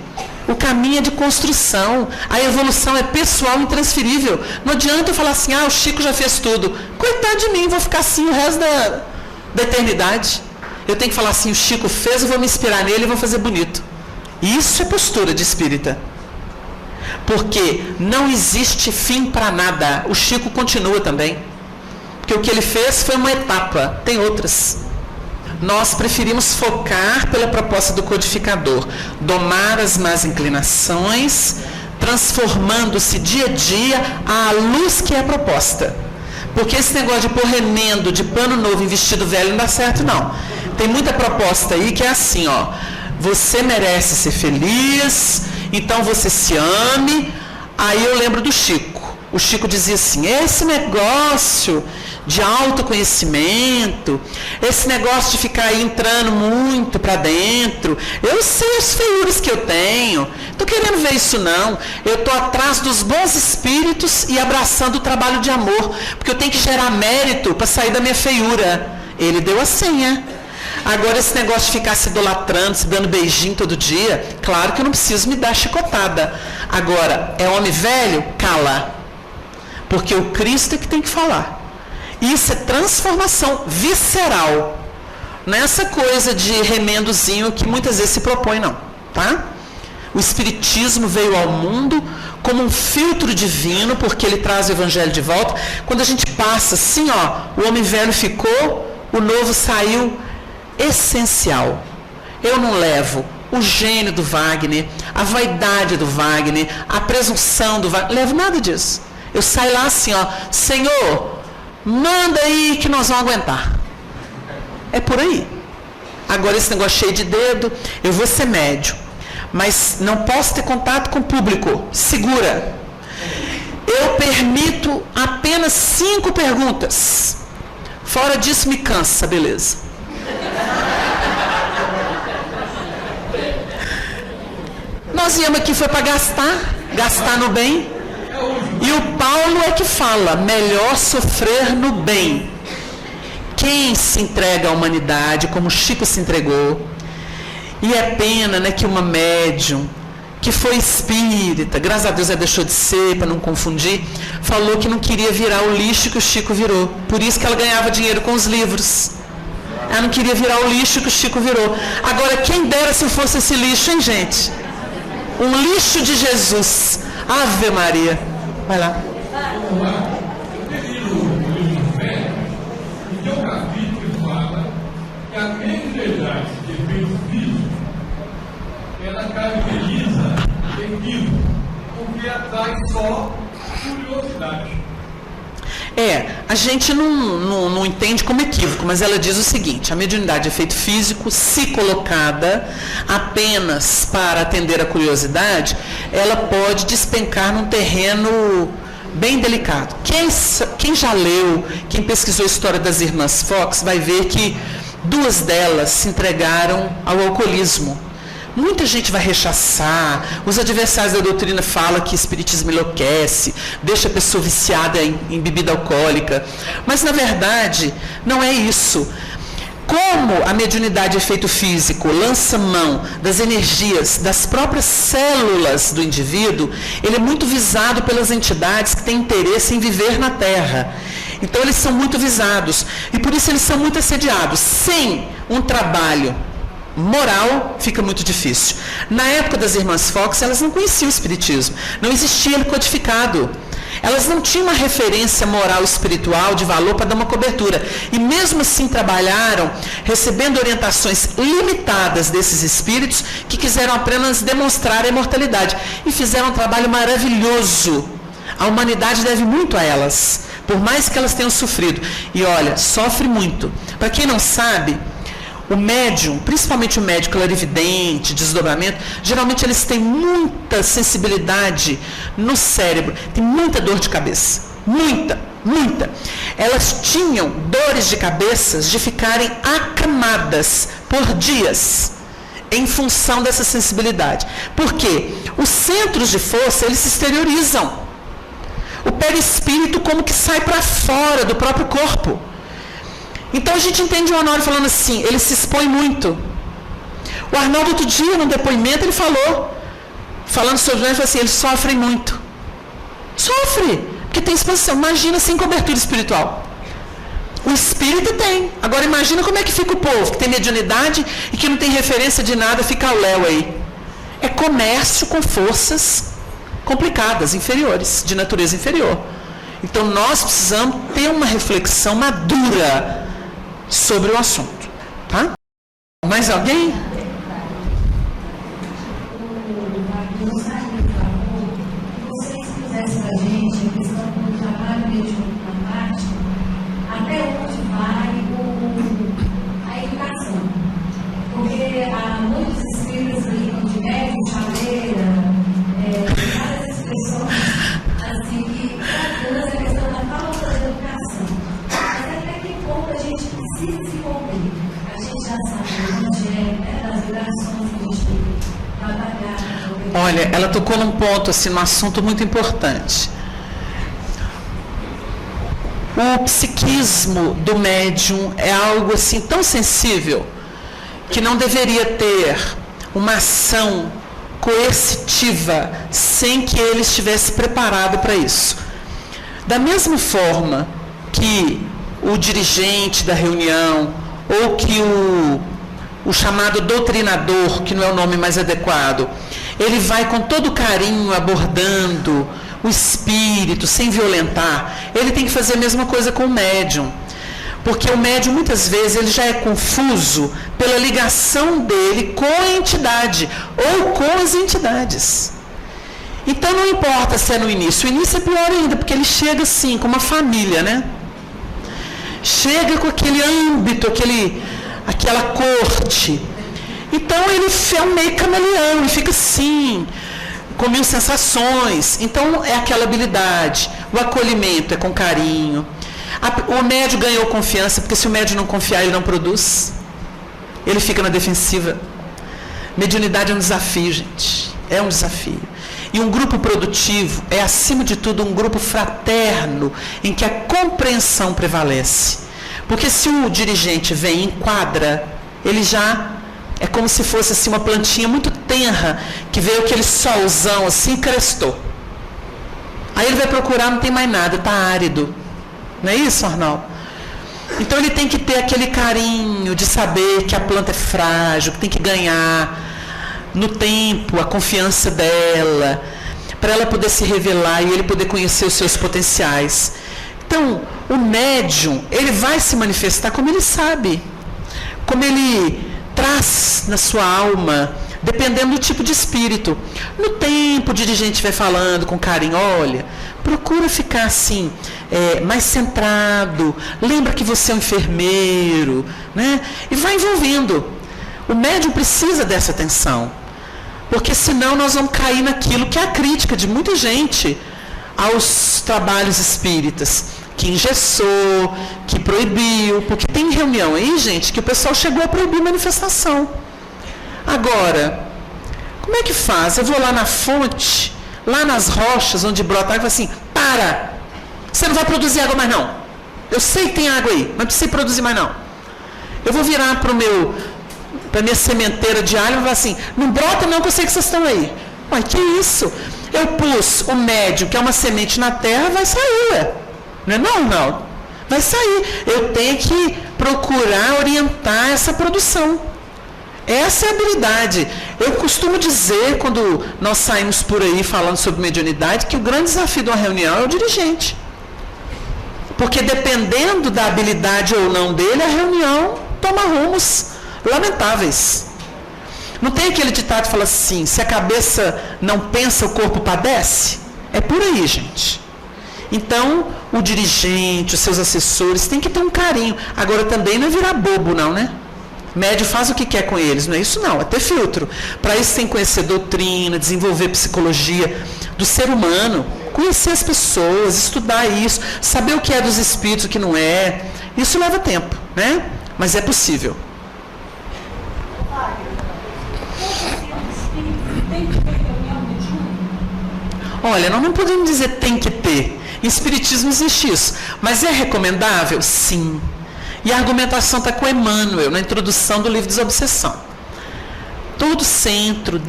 O caminho é de construção. A evolução é pessoal e intransferível. Não adianta eu falar assim, o Chico já fez tudo. Coitado de mim, vou ficar assim o resto da eternidade. Eu tenho que falar assim, o Chico fez, eu vou me inspirar nele e vou fazer bonito. Isso é postura de espírita. Porque não existe fim para nada. O Chico continua também. Porque o que ele fez foi uma etapa, tem outras. Nós preferimos focar pela proposta do codificador, domar as más inclinações, transformando-se dia a dia à luz que é proposta. Porque esse negócio de pôr remendo, de pano novo em vestido velho não dá certo, não. Tem muita proposta aí que é assim, você merece ser feliz, então você se ame. Aí eu lembro do Chico. O Chico dizia assim, esse negócio de autoconhecimento, esse negócio de ficar aí entrando muito para dentro, eu sei as feiuras que eu tenho, estou querendo ver isso não, eu estou atrás dos bons espíritos e abraçando o trabalho de amor, porque eu tenho que gerar mérito para sair da minha feiura. Ele deu a senha. Agora esse negócio de ficar se idolatrando, se dando beijinho todo dia, claro que eu não preciso me dar chicotada. Agora, é homem velho? Cala. Porque o Cristo é que tem que falar. Isso é transformação visceral. Não é essa coisa de remendozinho que muitas vezes se propõe, não. Tá? O Espiritismo veio ao mundo como um filtro divino, porque ele traz o Evangelho de volta. Quando a gente passa assim, o homem velho ficou, o novo saiu essencial. Eu não levo o gênio do Wagner, a vaidade do Wagner, a presunção do Wagner, não levo nada disso. Eu saio lá assim, Senhor, manda aí que nós vamos aguentar. É por aí. Agora esse negócio cheio de dedo, eu vou ser médium, mas não posso ter contato com o público. Segura. Eu permito apenas 5 perguntas. Fora disso me cansa, beleza. Nós viemos aqui foi para gastar no bem. E o Paulo é que fala, melhor sofrer no bem. Quem se entrega à humanidade, como Chico se entregou. E é pena, que uma médium, que foi espírita, graças a Deus ela deixou de ser, para não confundir, falou que não queria virar o lixo que o Chico virou. Por isso que ela ganhava dinheiro com os livros. Ela não queria virar o lixo que o Chico virou. Agora, quem dera se fosse esse lixo, hein, gente? Um lixo de Jesus. Ave Maria. Vai lá. O seu capítulo fala que a mediunidade de efeito físico, ela caracteriza equívoco, porque atrai só curiosidade. a gente não entende como equívoco, mas ela diz o seguinte: a mediunidade é efeito físico, se colocada apenas para atender a curiosidade, ela pode despencar num terreno bem delicado. Quem já leu, quem pesquisou a história das irmãs Fox, vai ver que 2 delas se entregaram ao alcoolismo. Muita gente vai rechaçar, os adversários da doutrina falam que espiritismo enlouquece, deixa a pessoa viciada em bebida alcoólica, mas na verdade não é isso. Como a mediunidade é efeito físico, lança mão das energias das próprias células do indivíduo, ele é muito visado pelas entidades que têm interesse em viver na Terra. Então eles são muito visados e por isso eles são muito assediados. Sem um trabalho moral, fica muito difícil. Na época das irmãs Fox, elas não conheciam o espiritismo, não existia ele codificado. Elas não tinham uma referência moral espiritual de valor para dar uma cobertura. E mesmo assim trabalharam recebendo orientações limitadas desses espíritos que quiseram apenas demonstrar a imortalidade. E fizeram um trabalho maravilhoso. A humanidade deve muito a elas, por mais que elas tenham sofrido. E olha, sofre muito. Para quem não sabe, o médium, principalmente o médium clarividente, desdobramento, geralmente eles têm muita sensibilidade no cérebro, tem muita dor de cabeça, muita. Elas tinham dores de cabeça de ficarem acamadas por dias, em função dessa sensibilidade. Por quê? Os centros de força, eles se exteriorizam. O perispírito como que sai para fora do próprio corpo. Então a gente entende o Honório falando assim, ele se expõe muito. O Arnaldo outro dia, num depoimento, ele falando sobre ele, falou assim, eles sofrem muito. Sofre, porque tem exposição. Imagina sem cobertura espiritual. O espírito tem. Agora imagina como é que fica o povo, que tem mediunidade e que não tem referência de nada, fica ao léu aí. É comércio com forças complicadas, inferiores, de natureza inferior. Então nós precisamos ter uma reflexão madura sobre o assunto, tá? Mais alguém? Vocês fizessem para a gente a questão do trabalho mediúnico na prática, até onde vai a educação? Porque há muitos espíritos brincam de médium, chaleira, várias expressões assim que traduzem a questão da falta de educação. Mas até que ponto a gente precisa se cumprir? A gente já sabe onde das vibrações que a gente tem que trabalhar. Olha, ela tocou num ponto, assim, num assunto muito importante. O psiquismo do médium é algo assim tão sensível que não deveria ter uma ação coercitiva sem que ele estivesse preparado para isso. Da mesma forma que o dirigente da reunião ou que o chamado doutrinador, que não é o nome mais adequado, ele vai com todo carinho abordando o espírito, sem violentar, ele tem que fazer a mesma coisa com o médium. Porque o médium, muitas vezes, ele já é confuso pela ligação dele com a entidade ou com as entidades. Então, não importa se é no início. O início é pior ainda, porque ele chega assim, com uma família, né? Chega com aquele âmbito, aquela corte. Então, ele é um meio camaleão, ele fica assim, com mil sensações. Então, é aquela habilidade. O acolhimento é com carinho. O médium ganhou confiança, porque se o médium não confiar, ele não produz. Ele fica na defensiva. Mediunidade é um desafio, gente. É um desafio. E um grupo produtivo é, acima de tudo, um grupo fraterno, em que a compreensão prevalece. Porque se o dirigente vem e enquadra, ele já é como se fosse assim, uma plantinha muito tenra, que veio aquele solzão assim, crestou. Aí ele vai procurar, não tem mais nada, está árido. Não é isso, Arnaldo? Então ele tem que ter aquele carinho de saber que a planta é frágil, que tem que ganhar no tempo a confiança dela, para ela poder se revelar e ele poder conhecer os seus potenciais. Então, o médium, ele vai se manifestar como ele sabe, como ele traz na sua alma dependendo do tipo de espírito. No tempo, o dirigente vai falando com carinho, olha, procura ficar assim, mais centrado, lembra que você é um enfermeiro, né? E vai envolvendo. O médium precisa dessa atenção, porque senão nós vamos cair naquilo que é a crítica de muita gente aos trabalhos espíritas, que engessou, que proibiu, porque tem reunião aí, gente, que o pessoal chegou a proibir manifestação. Agora, como é que faz? Eu vou lá na fonte, lá nas rochas, onde brota água, e falo assim, para! Você não vai produzir água mais não. Eu sei que tem água aí, mas não precisa produzir mais não. Eu vou virar para a minha sementeira de alho e falar assim, não brota não, que eu sei que vocês estão aí. Ué, que isso? Eu pus o médio, que é uma semente na terra, vai sair, ué. Não é não? Vai sair. Eu tenho que procurar orientar essa produção. Essa é a habilidade. Eu costumo dizer, quando nós saímos por aí falando sobre mediunidade, que o grande desafio de uma reunião é o dirigente. Porque dependendo da habilidade ou não dele, a reunião toma rumos lamentáveis. Não tem aquele ditado que fala assim, se a cabeça não pensa, o corpo padece? É por aí, gente. Então, o dirigente, os seus assessores, tem que ter um carinho. Agora, também não é virar bobo, não, né? Médio faz o que quer com eles, não é isso não, é ter filtro. Para isso tem que conhecer doutrina, desenvolver psicologia do ser humano, conhecer as pessoas, estudar isso, saber o que é dos espíritos, o que não é. Isso leva tempo, né? Mas é possível. Olha, nós não podemos dizer tem que ter. Em espiritismo existe isso. Mas é recomendável? Sim. E a argumentação está com Emmanuel, na introdução do livro Desobsessão. Todo centro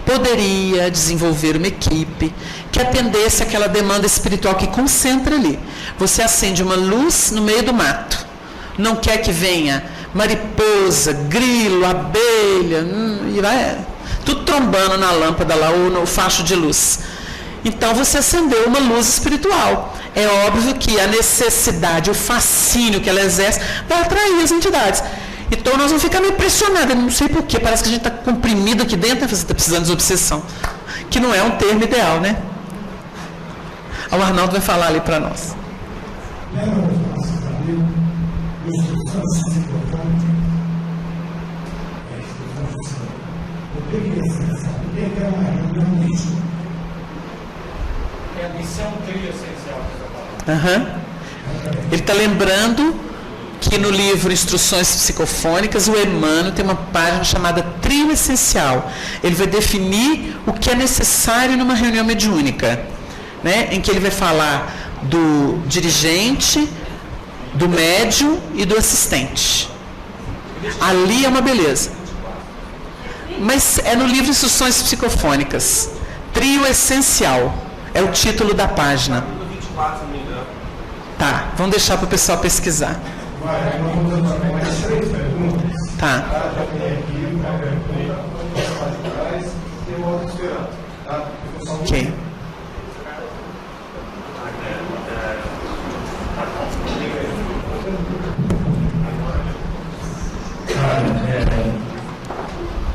poderia desenvolver uma equipe que atendesse aquela demanda espiritual que concentra ali. Você acende uma luz no meio do mato. Não quer que venha mariposa, grilo, abelha, e vai tudo trombando na lâmpada lá ou no facho de luz. Então você acendeu uma luz espiritual. É óbvio que a necessidade, o fascínio que ela exerce vai atrair as entidades. Então nós vamos ficar meio pressionados, não sei porquê, parece que a gente está comprimido aqui dentro, você está precisando de obsessão. Que não é um termo ideal, né? O Arnaldo vai falar ali para nós. É a missão triessencial. Ele está lembrando que no livro Instruções Psicofônicas, o Emmanuel tem uma página chamada Trio Essencial. Ele vai definir o que é necessário numa reunião mediúnica, né? Em que ele vai falar do dirigente, do médium e do assistente. Ali é uma beleza. Mas é no livro Instruções Psicofônicas. Trio Essencial. É o título da página. Tá, vamos deixar para o pessoal pesquisar. Tá. Ok.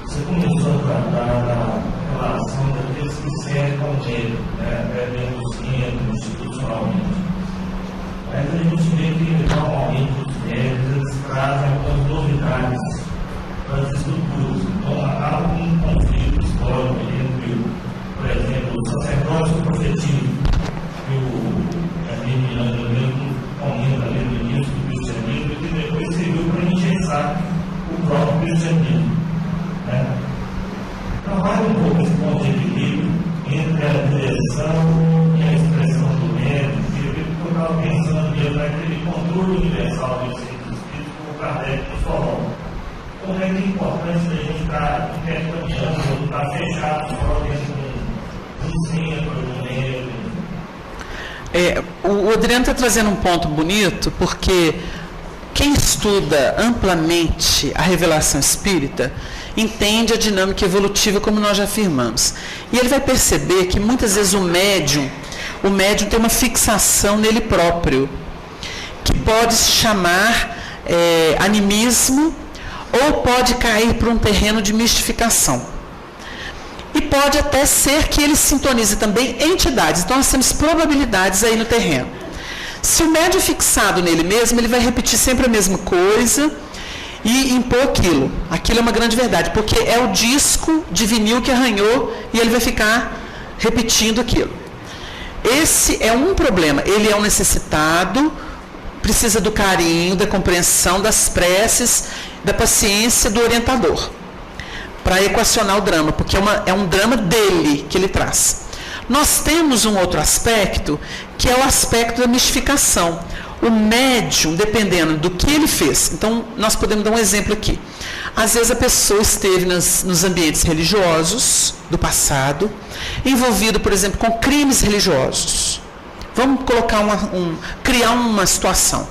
Você começou a tratar da relação daqueles que cercam ele, dentro dos centros, institucionalmente. Mas a gente vê que normalmente os médicos eles trazem algumas novidades para as estruturas. Então há um conflito histórico entre, por exemplo, o sacerdócio profetivo, que o Arminiano mesmo comenta ali no início do cristianismo, que depois serviu para engessar o próprio cristianismo. Então vai um pouco esse ponto de equilíbrio entre a direção e a expressão do médico, que eu estava pensando mesmo naquele controle universal do centro espírito que o Kardec nos falou. Como é que é importante a gente estar intercambiando, estar fechado só dentro do centro, do médico? O Adriano está trazendo um ponto bonito, porque quem estuda amplamente a revelação espírita entende a dinâmica evolutiva, como nós já afirmamos. E ele vai perceber que muitas vezes o médium tem uma fixação nele próprio, que pode se chamar animismo ou pode cair para um terreno de mistificação. E pode até ser que ele sintonize também entidades. Então, nós temos probabilidades aí no terreno. Se o médium é fixado nele mesmo, ele vai repetir sempre a mesma coisa e impor aquilo. Aquilo é uma grande verdade, porque é o disco de vinil que arranhou e ele vai ficar repetindo aquilo. Esse é um problema. Ele é um necessitado, precisa do carinho, da compreensão, das preces, da paciência do orientador, para equacionar o drama, porque é um drama dele que ele traz. Nós temos um outro aspecto, que é o aspecto da mistificação. O médium, dependendo do que ele fez, então nós podemos dar um exemplo aqui. Às vezes a pessoa esteve nos ambientes religiosos do passado, envolvido, por exemplo, com crimes religiosos. Vamos colocar criar uma situação.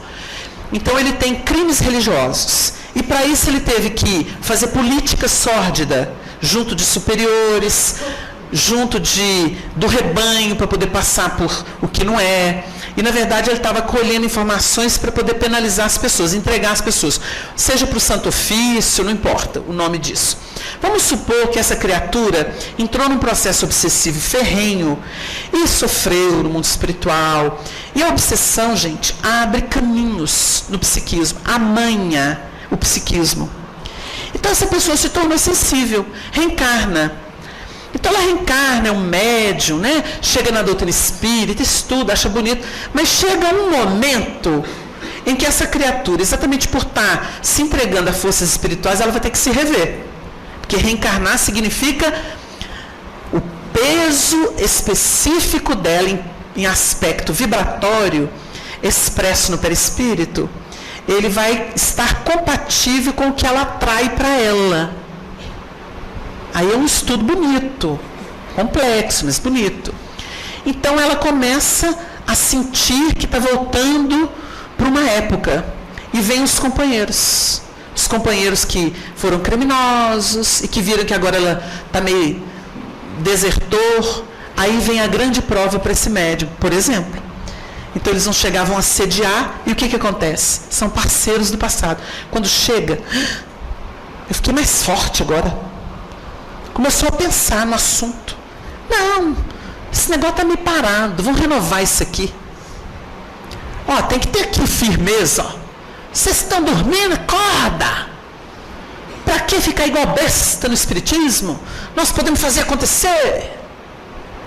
Então ele tem crimes religiosos. E para isso ele teve que fazer política sórdida, junto de superiores, junto do rebanho, para poder passar por o que não é. E na verdade ele estava colhendo informações para poder penalizar as pessoas, entregar as pessoas. Seja para o Santo Ofício, não importa o nome disso. Vamos supor que essa criatura entrou num processo obsessivo e ferrenho e sofreu no mundo espiritual. E a obsessão, gente, abre caminhos no psiquismo, amanha o psiquismo. Então essa pessoa se tornou sensível, reencarna. Então ela reencarna, é um médium, né? Chega na doutrina espírita, estuda, acha bonito, mas chega um momento em que essa criatura, exatamente por estar se entregando a forças espirituais, ela vai ter que se rever. Porque reencarnar significa o peso específico dela em aspecto vibratório, expresso no perispírito, ele vai estar compatível com o que ela atrai para ela. Aí é um estudo bonito, complexo, mas bonito. Então ela começa a sentir que está voltando para uma época. E vem os companheiros que foram criminosos e que viram que agora ela está meio desertor. Aí vem a grande prova para esse médium, por exemplo. Então eles não chegavam a assediar, e o que acontece? São parceiros do passado. Quando chega, eu fiquei mais forte agora. Começou a pensar no assunto. Não, esse negócio está meio parado, vamos renovar isso aqui. Ó, tem que ter aqui firmeza. Ó. Vocês estão dormindo? Acorda! Para que ficar igual besta no espiritismo? Nós podemos fazer acontecer.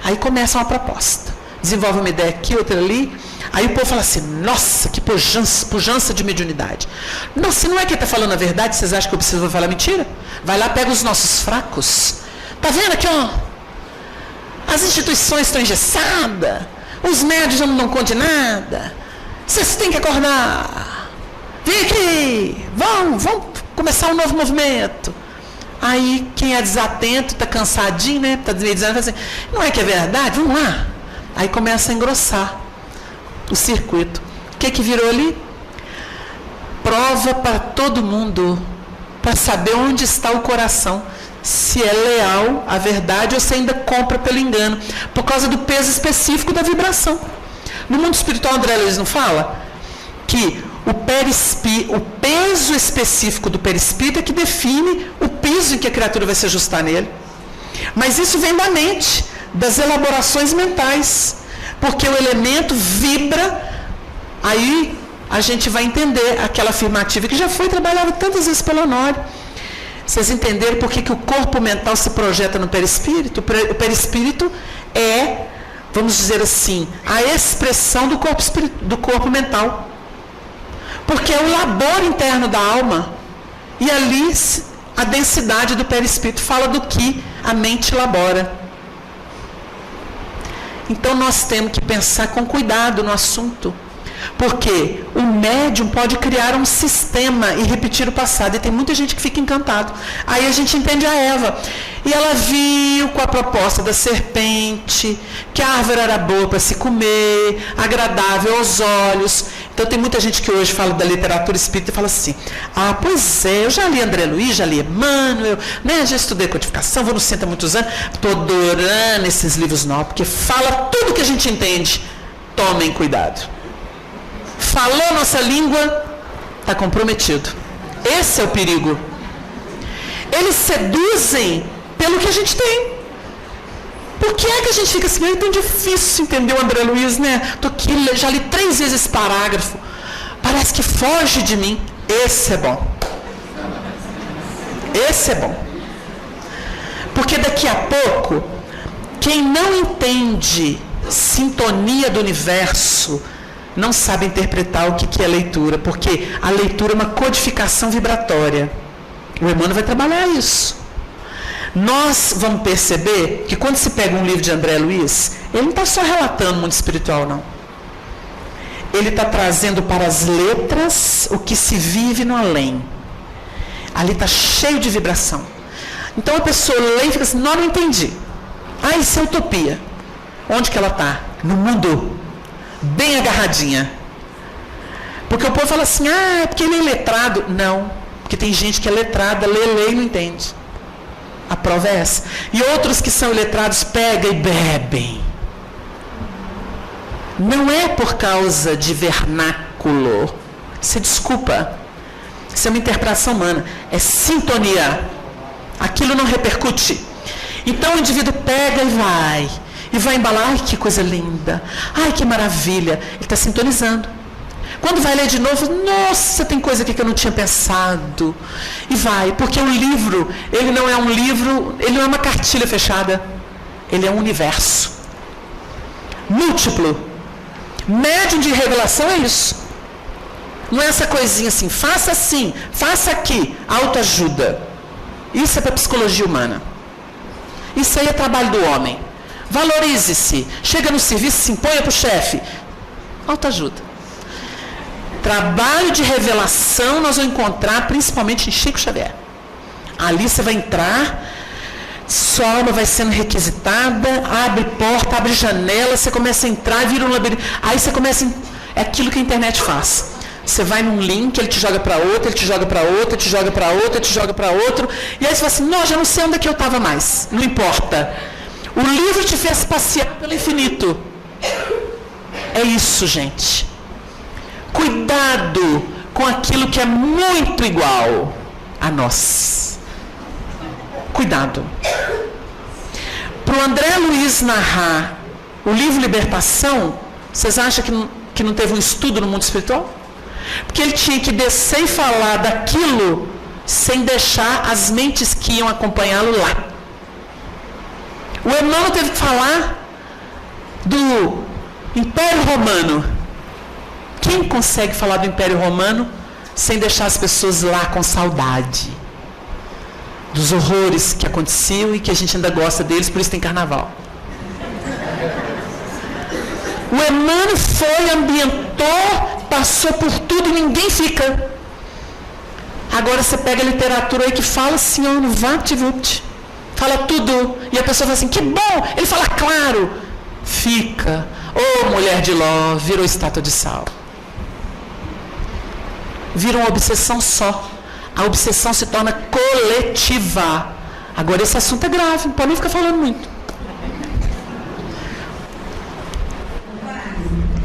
Aí começa uma proposta. Desenvolve uma ideia aqui, outra ali. Aí o povo fala assim, nossa, que pujança de mediunidade. Nossa, não é que ele está falando a verdade, vocês acham que eu preciso falar mentira? Vai lá, pega os nossos fracos. Tá vendo aqui, ó? As instituições estão engessadas, os médios já não dão conta de nada. Vocês têm que acordar. Vem aqui, vamos começar um novo movimento. Aí quem é desatento, está cansadinho, né? Está meio dizendo assim, não é que é verdade? Vamos lá. Aí começa a engrossar o circuito. O que virou ali? Prova para todo mundo, para saber onde está o coração, se é leal à verdade ou se ainda compra pelo engano, por causa do peso específico da vibração. No mundo espiritual, André Luiz não fala que o peso específico do perispírito é que define o piso em que a criatura vai se ajustar nele. Mas isso vem da mente, das elaborações mentais, porque o elemento vibra, aí a gente vai entender aquela afirmativa que já foi trabalhada tantas vezes pelo Honório. Vocês entenderam por que o corpo mental se projeta no perispírito? O perispírito é, vamos dizer assim, a expressão do corpo mental. Porque é o labor interno da alma. E ali a densidade do perispírito fala do que a mente elabora. Então nós temos que pensar com cuidado no assunto. Porque o médium pode criar um sistema e repetir o passado. E tem muita gente que fica encantado. Aí a gente entende a Eva. E ela viu com a proposta da serpente, que a árvore era boa para se comer, agradável aos olhos. Então tem muita gente que hoje fala da literatura espírita e fala assim, ah, pois é, eu já li André Luiz, já li Emmanuel, né, já estudei codificação, vou no centro há muitos anos, estou adorando esses livros novos, porque fala tudo que a gente entende. Tomem cuidado. Falou nossa língua, está comprometido. Esse é o perigo. Eles seduzem pelo que a gente tem. Por que é que a gente fica assim, é tão difícil entender o André Luiz, né? Tô aqui, já li 3 vezes esse parágrafo. Parece que foge de mim. Esse é bom. Esse é bom. Porque daqui a pouco, quem não entende sintonia do universo, não sabe interpretar o que é leitura. Porque a leitura é uma codificação vibratória. O Emmanuel vai trabalhar isso. Nós vamos perceber que quando se pega um livro de André Luiz, ele não está só relatando o mundo espiritual, não. Ele está trazendo para as letras o que se vive no além. Ali está cheio de vibração. Então a pessoa lê e fica assim, não entendi. Ah, isso é utopia. Onde que ela está? No mundo. Bem agarradinha. Porque o povo fala assim, é porque ele é letrado. Não, porque tem gente que é letrada, lê e não entende. A prova é essa. E outros que são iletrados pegam e bebem. Não é por causa de vernáculo. Isso é desculpa. Isso é uma interpretação humana. É sintonia. Aquilo não repercute. Então o indivíduo pega e vai. E vai embalar. Ai, que coisa linda. Ai, que maravilha. Ele está sintonizando. Quando vai ler de novo, nossa, tem coisa aqui que eu não tinha pensado. E vai, porque o livro, ele não é um livro, ele não é uma cartilha fechada. Ele é um universo. Múltiplo. Médium de revelação é isso. Não é essa coisinha assim, faça aqui, autoajuda. Isso é para a psicologia humana. Isso aí é trabalho do homem. Valorize-se. Chega no serviço, se imponha para o chefe. Autoajuda. Trabalho de revelação nós vamos encontrar principalmente em Chico Xavier. Ali você vai entrar, sua alma vai sendo requisitada, abre porta, abre janela, você começa a entrar, vira um labirinto. Aí você começa, é aquilo que a internet faz. Você vai num link, ele te joga para outro, ele te joga para outro, ele te joga para outro, ele te joga para outro, e aí você fala assim, não, já não sei onde é que eu estava mais. Não importa. O livro te fez passear pelo infinito. É isso, gente. Cuidado com aquilo que é muito igual a nós. Cuidado. Para o André Luiz narrar o livro Libertação, vocês acham que não teve um estudo no mundo espiritual? Porque ele tinha que descer e falar daquilo sem deixar as mentes que iam acompanhá-lo lá. O Emmanuel teve que falar do Império Romano. Quem consegue falar do Império Romano sem deixar as pessoas lá com saudade? Dos horrores que aconteciam e que a gente ainda gosta deles, por isso tem carnaval. O Emmanuel foi, ambientou, passou por tudo e ninguém fica. Agora você pega a literatura aí que fala assim, ó, no vapt-vupt. Fala tudo. E a pessoa fala assim, que bom! Ele fala claro. Fica. Ô, mulher de Ló, virou estátua de sal. Vira uma obsessão só. A obsessão se torna coletiva. Agora esse assunto é grave, não pode nem ficar falando muito.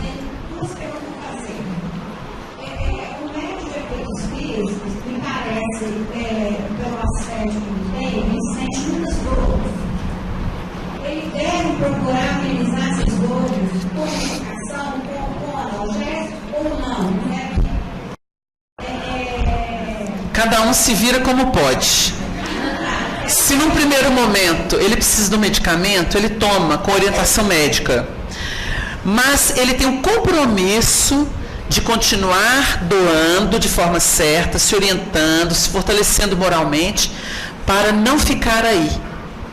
Tem duas perguntas a fazer. O médico de efeitos físicos, me parece, pelo assédio que ele tem, ele sente muitas dores. Ele deve procurar amenizar essas dores com medicação, com analgésico ou não, né? Cada um se vira como pode. Se num primeiro momento ele precisa do medicamento, ele toma com orientação médica. Mas ele tem um compromisso de continuar doando de forma certa, se orientando, se fortalecendo moralmente, para não ficar aí,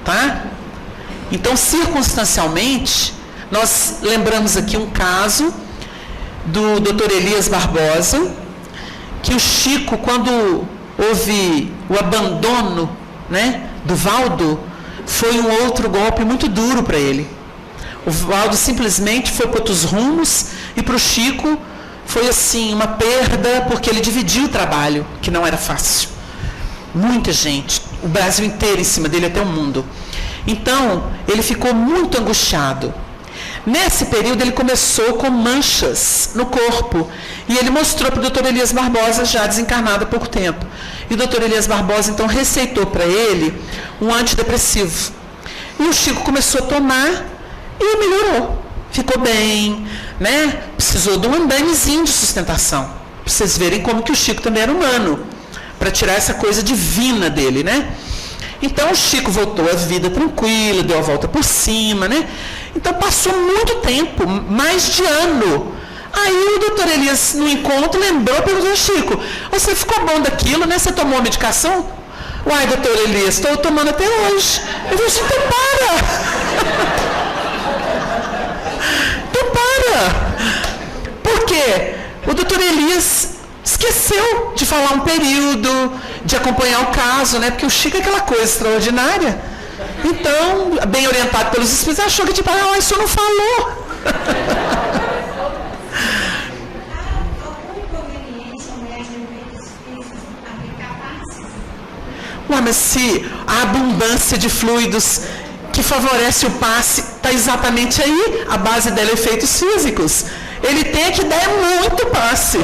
tá? Então, circunstancialmente, nós lembramos aqui um caso do Dr. Elias Barbosa, que o Chico, quando houve o abandono, né, do Valdo, foi um outro golpe muito duro para ele. O Valdo simplesmente foi para outros rumos e para o Chico foi assim uma perda, porque ele dividiu o trabalho, que não era fácil. Muita gente, o Brasil inteiro em cima dele, até o mundo. Então, ele ficou muito angustiado. Nesse período, ele começou com manchas no corpo. E ele mostrou para o doutor Elias Barbosa, já desencarnado há pouco tempo. E o doutor Elias Barbosa, então, receitou para ele um antidepressivo. E o Chico começou a tomar e melhorou. Ficou bem, né? Precisou de um andaimezinho de sustentação. Para vocês verem como que o Chico também era humano. Para tirar essa coisa divina dele, né? Então o Chico voltou à vida tranquila, deu a volta por cima, né? Então passou muito tempo, mais de ano. Aí o doutor Elias, no encontro, lembrou, perguntou: Chico, você ficou bom daquilo, né? Você tomou a medicação? Uai, doutor Elias, estou tomando até hoje. Eu falei assim: então para! Por quê? O doutor Elias esqueceu de falar um período, de acompanhar o caso, né? Porque o Chico é aquela coisa extraordinária. Então, bem orientado pelos espíritos, achou que tipo, isso não falou. Ué, mas se a abundância de fluidos que favorece o passe está exatamente aí, a base dela é efeitos físicos. Ele tem que dar muito passe.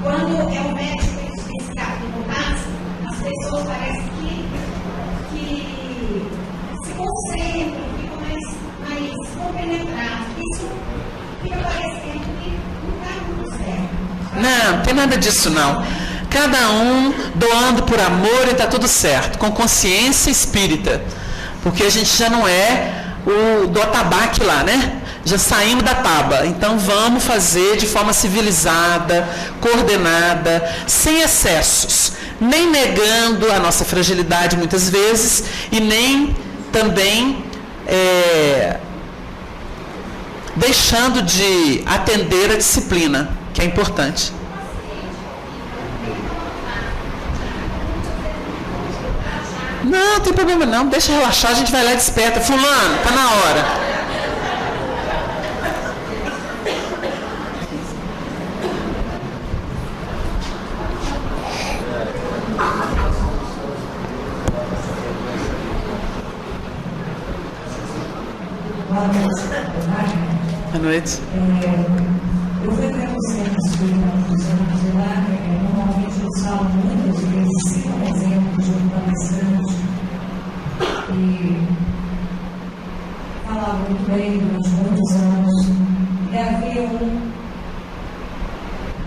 Quando é o médico especificado no passe, as pessoas parecem que se concentram, ficam mais compenetradas. Isso fica parecendo que não está muito certo. Não tem nada disso não. Cada um doando por amor e está tudo certo, com consciência espírita. Porque a gente já não é o do atabaque lá, né? Já saímos da taba, então vamos fazer de forma civilizada, coordenada, sem excessos, nem negando a nossa fragilidade muitas vezes e nem também deixando de atender a disciplina, que é importante. Não tem problema não, deixa relaxar, a gente vai lá e desperta. Fulano, tá na hora. Boa noite. Eu frequento o centro espírita há muitos anos e lá, normalmente eu falo muitas vezes, cito um exemplo de um palestrante que falava muito bem durante muitos anos, e havia um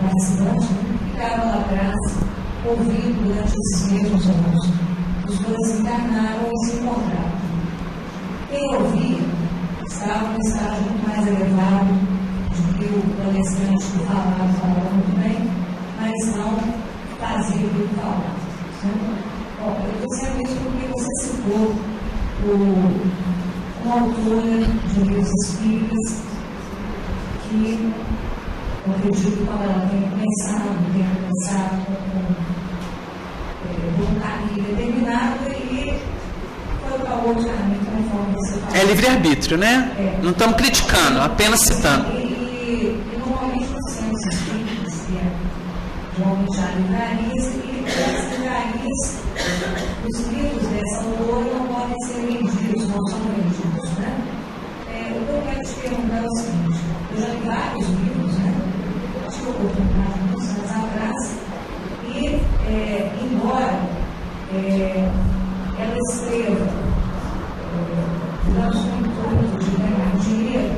palestrante que ficava lá atrás, ouvindo durante esses mesmos anos. Os dois encarnaram e se encontraram. Quem ouvia estava num estágio muito mais elevado do que o palestrante que falava muito bem, mas não fazia o que falava. Bom, eu estou dizendo isso porque você citou uma autora de livros espíritas que eu acredito que quando ela tem começado com um caminho determinado e foi para outro caminho, conforme você falou. É livre-arbítrio, né? Não estamos criticando, apenas citando. E normalmente nós temos espíritas que normalmente há livrarias, e as livrarias, os livros dessa autora não podem ser vendidos, não são vendidos, né? O que eu quero te perguntar é o seguinte: eu já li vários livros, né? Acho que eu vou perguntar muitos anos atrás, e embora ela escreva durante um encontro de ganhar dinheiro,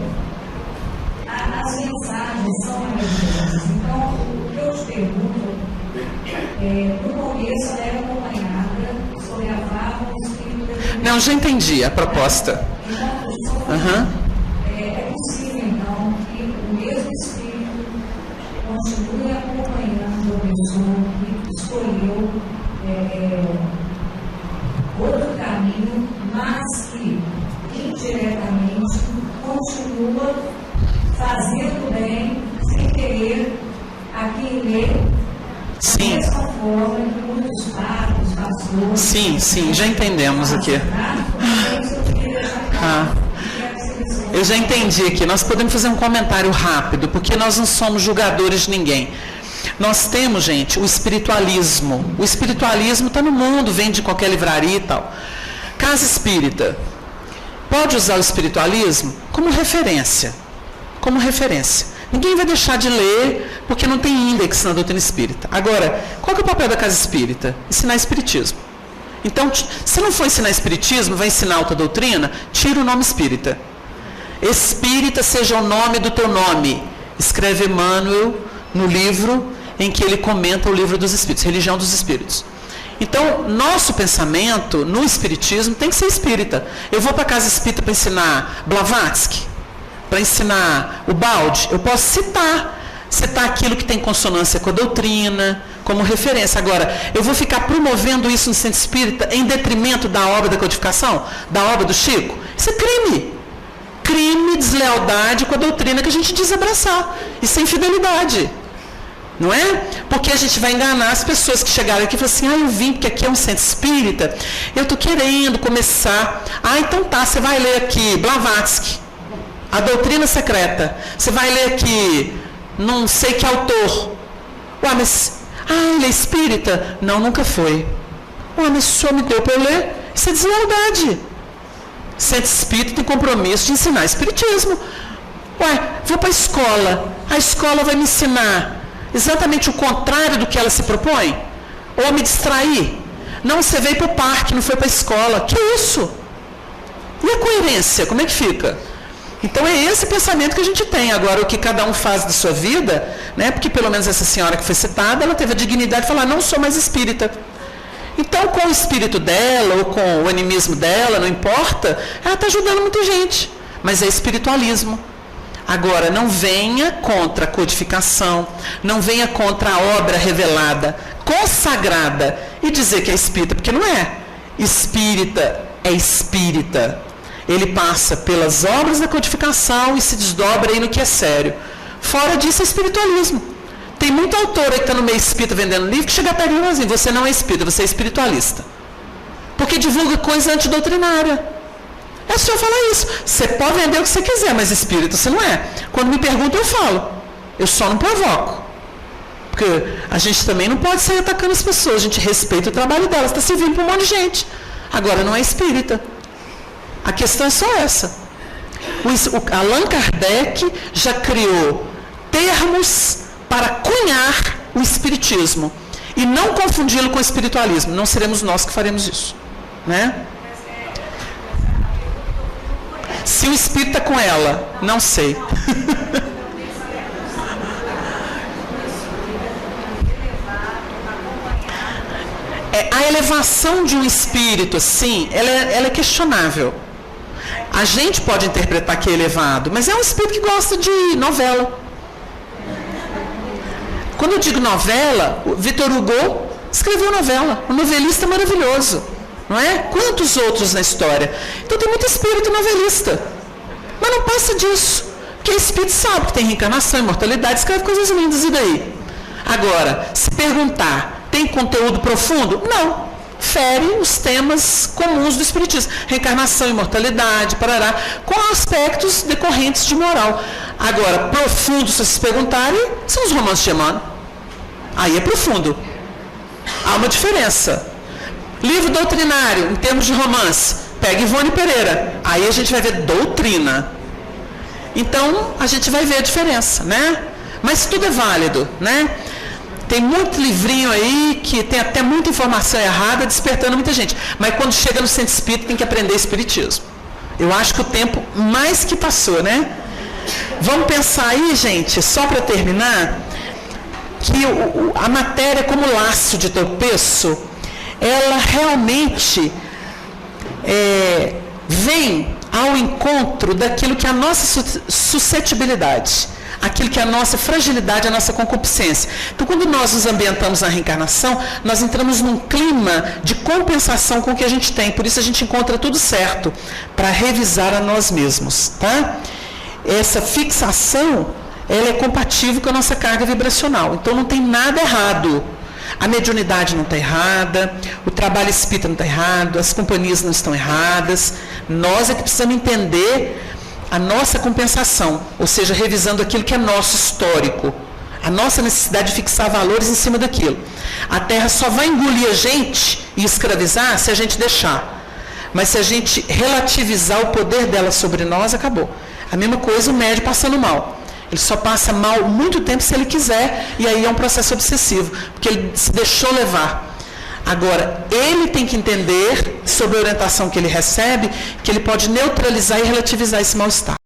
as mensagens são maravilhosas. Então, o que eu te pergunto no começo ela era acompanhada, historiava o espírito. Não, já entendi a proposta. É possível, então, que o mesmo espírito continue acompanhando a pessoa que escolheu outro caminho, mas que indiretamente continua fazendo bem, sem querer a quem lê, da mesma forma que muitos padres, pastores. Sim, já entendemos aqui. Eu já entendi aqui. Nós podemos fazer um comentário rápido, porque nós não somos julgadores de ninguém. Nós temos, gente, o espiritualismo. O espiritualismo está no mundo, vem de qualquer livraria e tal. Casa espírita pode usar o espiritualismo como referência. Como referência. Ninguém vai deixar de ler porque não tem índex na doutrina espírita. Agora, qual que é o papel da casa espírita? Ensinar espiritismo. Então, se não for ensinar espiritismo, vai ensinar outra doutrina, tira o nome espírita. Espírita seja o nome do teu nome. Escreve Emmanuel no livro em que ele comenta o livro dos espíritos, Religião dos Espíritos. Então, nosso pensamento no espiritismo tem que ser espírita. Eu vou para a casa espírita para ensinar Blavatsky, para ensinar o Balde, eu posso citar aquilo que tem consonância com a doutrina, como referência. Agora, eu vou ficar promovendo isso no centro espírita em detrimento da obra da codificação, da obra do Chico? Isso é crime. Crime, deslealdade com a doutrina que a gente diz abraçar. Isso é infidelidade. Não é? Porque a gente vai enganar as pessoas que chegaram aqui e falam assim, eu vim porque aqui é um centro espírita, eu estou querendo começar. Então tá, você vai ler aqui Blavatsky, a doutrina secreta. Você vai ler aqui, não sei que autor. Ué, mas, ele é espírita? Não, nunca foi. Ué, mas o senhor me deu para eu ler? Isso é deslealdade. Centro espírita tem compromisso de ensinar espiritismo. Ué, vou para a escola vai me ensinar exatamente o contrário do que ela se propõe? Ou me distrair? Não, você veio para o parque, não foi para a escola. Que isso? E a coerência, como é que fica? Então é esse pensamento que a gente tem. Agora, o que cada um faz da sua vida, né? Porque pelo menos essa senhora que foi citada, ela teve a dignidade de falar, não sou mais espírita. Então, com o espírito dela, ou com o animismo dela, não importa, ela está ajudando muita gente. Mas é espiritualismo. Agora, não venha contra a codificação, não venha contra a obra revelada, consagrada, e dizer que é espírita, porque não é. Espírita é espírita. Ele passa pelas obras da codificação e se desdobra aí no que é sério. Fora disso é espiritualismo. Tem muito autor aí que está no meio espírita vendendo livro que chega perto e fala assim, você não é espírita, você é espiritualista. Porque divulga coisa antidoutrinária. É só falar isso. Você pode vender o que você quiser, mas espírita você não é. Quando me perguntam, eu falo. Eu só não provoco. Porque a gente também não pode sair atacando as pessoas. A gente respeita o trabalho delas. Está servindo para um monte de gente. Agora, não é espírita. A questão é só essa. Allan Kardec já criou termos para cunhar o espiritismo. E não confundi-lo com o espiritualismo. Não seremos nós que faremos isso. Né? Se o espírito está com ela, não sei. A elevação de um espírito, assim, ela é questionável. A gente pode interpretar que é elevado, mas é um espírito que gosta de novela. Quando eu digo novela, o Victor Hugo escreveu novela, um novelista maravilhoso. Não é? Quantos outros na história? Então tem muito espírito novelista. Mas não passa disso. Porque o espírito sabe que tem reencarnação, imortalidade, escreve coisas lindas, e daí? Agora, se perguntar, tem conteúdo profundo? Não. Fere os temas comuns do espiritismo. Reencarnação, imortalidade, parará, com aspectos decorrentes de moral. Agora, profundo, se vocês perguntarem, são os romances de Emmanuel. Aí é profundo. Há uma diferença. Livro doutrinário, em termos de romance, pega Ivone Pereira. Aí a gente vai ver doutrina. Então, a gente vai ver a diferença, né? Mas tudo é válido, né? Tem muito livrinho aí que tem até muita informação errada, despertando muita gente. Mas quando chega no centro espírita, tem que aprender espiritismo. Eu acho que o tempo mais que passou, né? Vamos pensar aí, gente, só para terminar, que a matéria como laço de tropeço, ela realmente vem ao encontro daquilo que é a nossa suscetibilidade, aquilo que é a nossa fragilidade, a nossa concupiscência. Então, quando nós nos ambientamos na reencarnação, nós entramos num clima de compensação com o que a gente tem. Por isso a gente encontra tudo certo para revisar a nós mesmos, tá? Essa fixação, ela é compatível com a nossa carga vibracional. Então, não tem nada errado. A mediunidade não está errada, o trabalho espírita não está errado, as companhias não estão erradas. Nós é que precisamos entender a nossa compensação, ou seja, revisando aquilo que é nosso histórico, a nossa necessidade de fixar valores em cima daquilo. A terra só vai engolir a gente e escravizar se a gente deixar. Mas se a gente relativizar o poder dela sobre nós, acabou. A mesma coisa o médio passando mal. Ele só passa mal muito tempo se ele quiser, e aí é um processo obsessivo, porque ele se deixou levar. Agora, ele tem que entender, sob a orientação que ele recebe, que ele pode neutralizar e relativizar esse mal-estar.